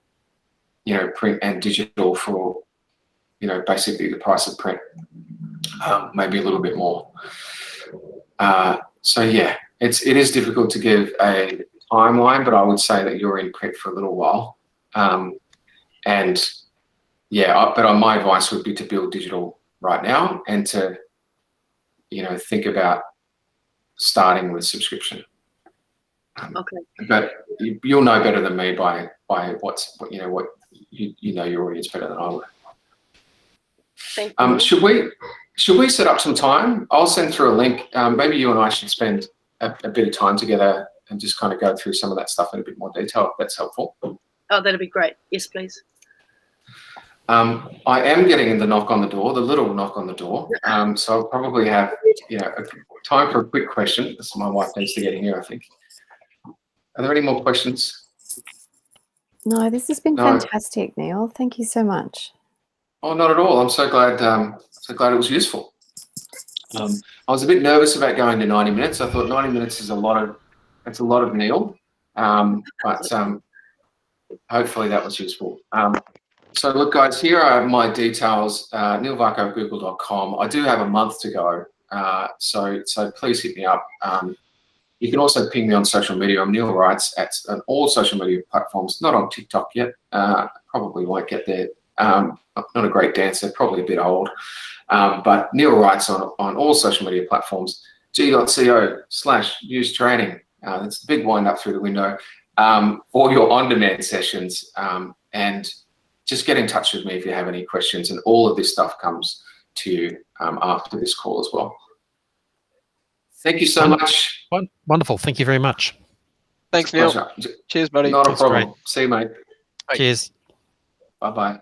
you know, print and digital for, you know, basically the price of print, maybe a little bit more. So yeah, it is difficult to give a timeline, but I would say that you're in print for a little while. And yeah, but my advice would be to build digital right now, and to, you know, think about starting with subscription. Okay. But you'll know better than me by what you know your audience better than I would. Thank you. Should we set up some time? I'll send through a link. Maybe you and I should spend a bit of time together and just kind of go through some of that stuff in a bit more detail, if that's helpful. Oh, that'd be great. Yes, please. I am getting the knock on the door, the little knock on the door. So I'll probably have, you know, time for a quick question. This is my wife needs to get in here, I think. Are there any more questions? No, this has been fantastic, Neil. Thank you so much. Oh, not at all. I'm so glad it was useful. I was a bit nervous about going to 90 minutes. I thought 90 minutes is a lot of Neil, but hopefully that was useful. So look, guys, here are my details, neilvarcoe@google.com. I do have a month to go, so please hit me up. You can also ping me on social media. I'm Neil Wrights at all social media platforms, not on TikTok yet. Probably won't get there. Not a great dancer, probably a bit old. But Neil Wrights on all social media platforms, g.co/newstraining. That's the big wind up through the window, for your on-demand sessions. And just get in touch with me if you have any questions, and all of this stuff comes to you after this call as well. Thank you so much. Wonderful. Thank you very much. Thanks, Neil. Cheers, buddy. Not a That's problem. great. See you, mate. Bye. Cheers. Bye-bye.